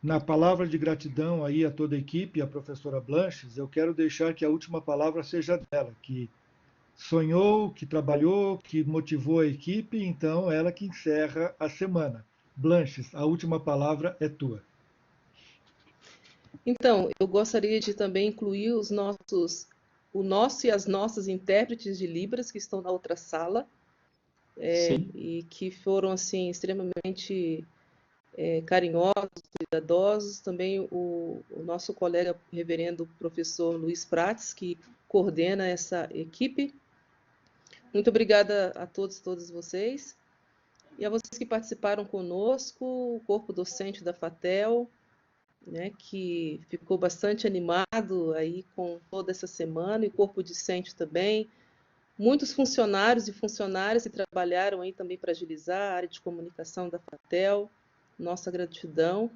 na palavra de gratidão aí a toda a equipe, a professora Blanches, eu quero deixar que a última palavra seja dela, que sonhou, que trabalhou, que motivou a equipe, então ela que encerra a semana. Blanches, a última palavra é tua. Então, eu gostaria de também incluir o nosso e as nossas intérpretes de Libras que estão na outra sala e que foram assim extremamente carinhosos, cuidadosos. Também o nosso colega reverendo professor Luiz Prates, que coordena essa equipe. Muito obrigada a todos e todas vocês. E a vocês que participaram conosco, o corpo docente da FATEL, né, que ficou bastante animado aí com toda essa semana, e o corpo discente também. Muitos funcionários e funcionárias que trabalharam aí também para agilizar a área de comunicação da FATEL. Nossa gratidão.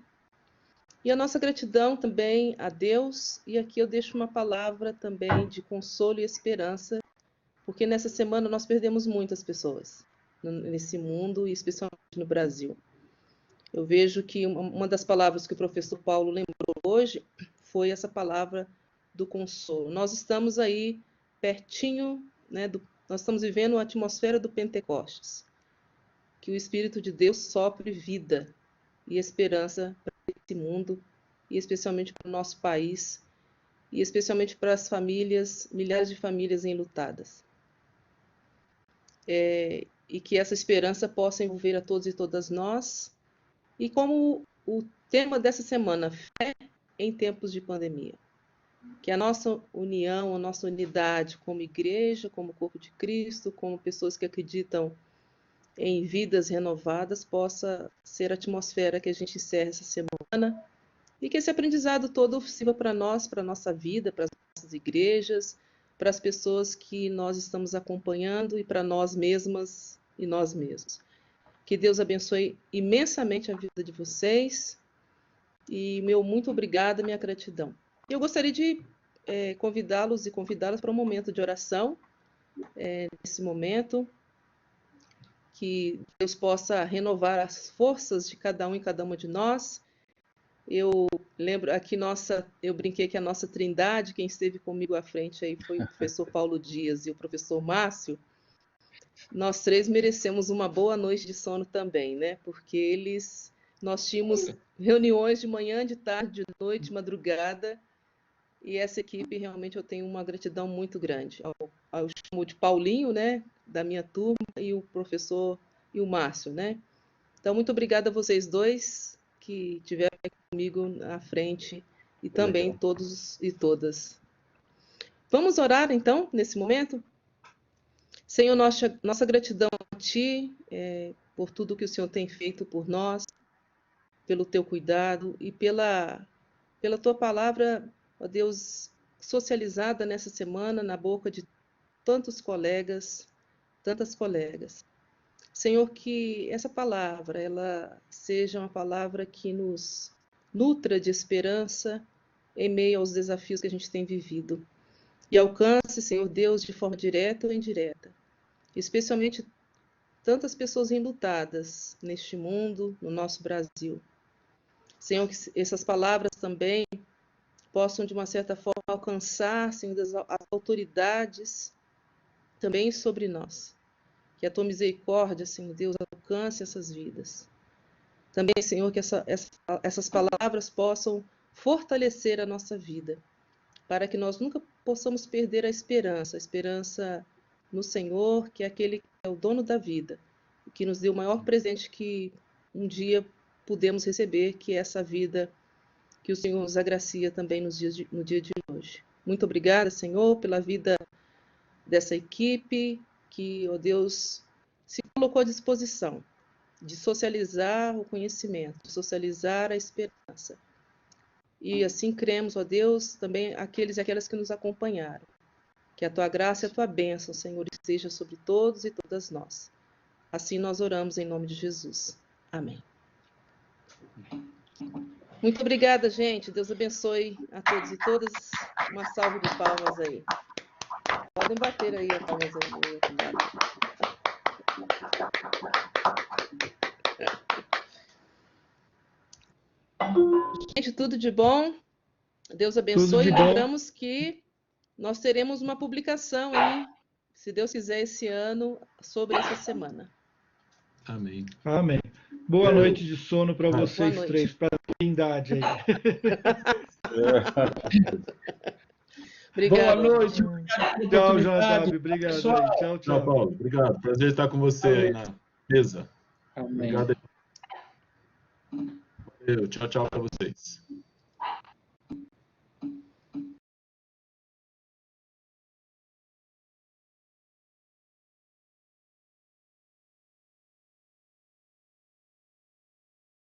E a nossa gratidão também a Deus. E aqui eu deixo uma palavra também de consolo e esperança, porque nessa semana nós perdemos muitas pessoas nesse mundo, e especialmente no Brasil. Eu vejo que uma das palavras que o professor Paulo lembrou hoje foi essa palavra do consolo. Nós estamos aí pertinho, né, nós estamos vivendo a atmosfera do Pentecostes. Que o Espírito de Deus sopre vida e esperança para esse mundo, e especialmente para o nosso país, e especialmente para as famílias, milhares de famílias enlutadas. E que essa esperança possa envolver a todos e todas nós. E como o tema dessa semana, fé em tempos de pandemia. Que a nossa união, a nossa unidade como igreja, como corpo de Cristo, como pessoas que acreditam em vidas renovadas, possa ser a atmosfera que a gente encerra essa semana. E que esse aprendizado todo sirva para nós, para a nossa vida, para as nossas igrejas, para as pessoas que nós estamos acompanhando e para nós mesmas e nós mesmos. Que Deus abençoe imensamente a vida de vocês e meu muito obrigada, minha gratidão. Eu gostaria de convidá-los e convidá-las para um momento de oração, nesse momento, que Deus possa renovar as forças de cada um e cada uma de nós. Eu lembro aqui eu brinquei que a nossa trindade, quem esteve comigo à frente aí foi o professor Paulo Dias e o professor Márcio. Nós três merecemos uma boa noite de sono também, né? Porque nós tínhamos reuniões de manhã, de tarde, de noite, madrugada, e essa equipe realmente eu tenho uma gratidão muito grande. Eu chamo de Paulinho, né? Da minha turma, e o professor e o Márcio, né? Então, muito obrigada a vocês dois que estiveram comigo à frente e também todos e todas. Vamos orar, então, nesse momento? Senhor, nossa gratidão a Ti, por tudo que o Senhor tem feito por nós, pelo Teu cuidado e pela Tua palavra, ó Deus, socializada nessa semana na boca de tantos colegas, tantas colegas. Senhor, que essa palavra, ela seja uma palavra que nos nutra de esperança em meio aos desafios que a gente tem vivido. E alcance, Senhor Deus, de forma direta ou indireta, especialmente tantas pessoas enlutadas neste mundo, no nosso Brasil. Senhor, que essas palavras também possam, de uma certa forma, alcançar, Senhor, as autoridades também sobre nós. Que a Tua misericórdia, Senhor Deus, alcance essas vidas. Também, Senhor, que essas palavras possam fortalecer a nossa vida, para que nós nunca possamos perder a esperança no Senhor, que é aquele que é o dono da vida, que nos deu o maior presente que um dia pudemos receber, que é essa vida que o Senhor nos agracia também no dia de hoje. Muito obrigada, Senhor, pela vida dessa equipe, que, ó Deus, se colocou à disposição de socializar o conhecimento, de socializar a esperança. E assim cremos, ó Deus, também aqueles e aquelas que nos acompanharam. Que a Tua graça e a Tua bênção, Senhor, esteja sobre todos e todas nós. Assim nós oramos em nome de Jesus. Amém. Muito obrigada, gente. Deus abençoe a todos e todas. Uma salva de palmas aí. Podem bater aí as palmas aí. Gente, tudo de bom. Deus abençoe. Lembramos que nós teremos uma publicação aí, se Deus quiser, esse ano, sobre essa semana. Amém. Amém. Boa noite de sono para vocês três, para a trindade aí. Obrigado. Boa noite. Tchau, Jonadab. Obrigado. Tchau, tchau. Tchau, Paulo. Obrigado. Prazer estar com você aí na mesa. Amém. Obrigado. Valeu. Tchau, tchau para vocês.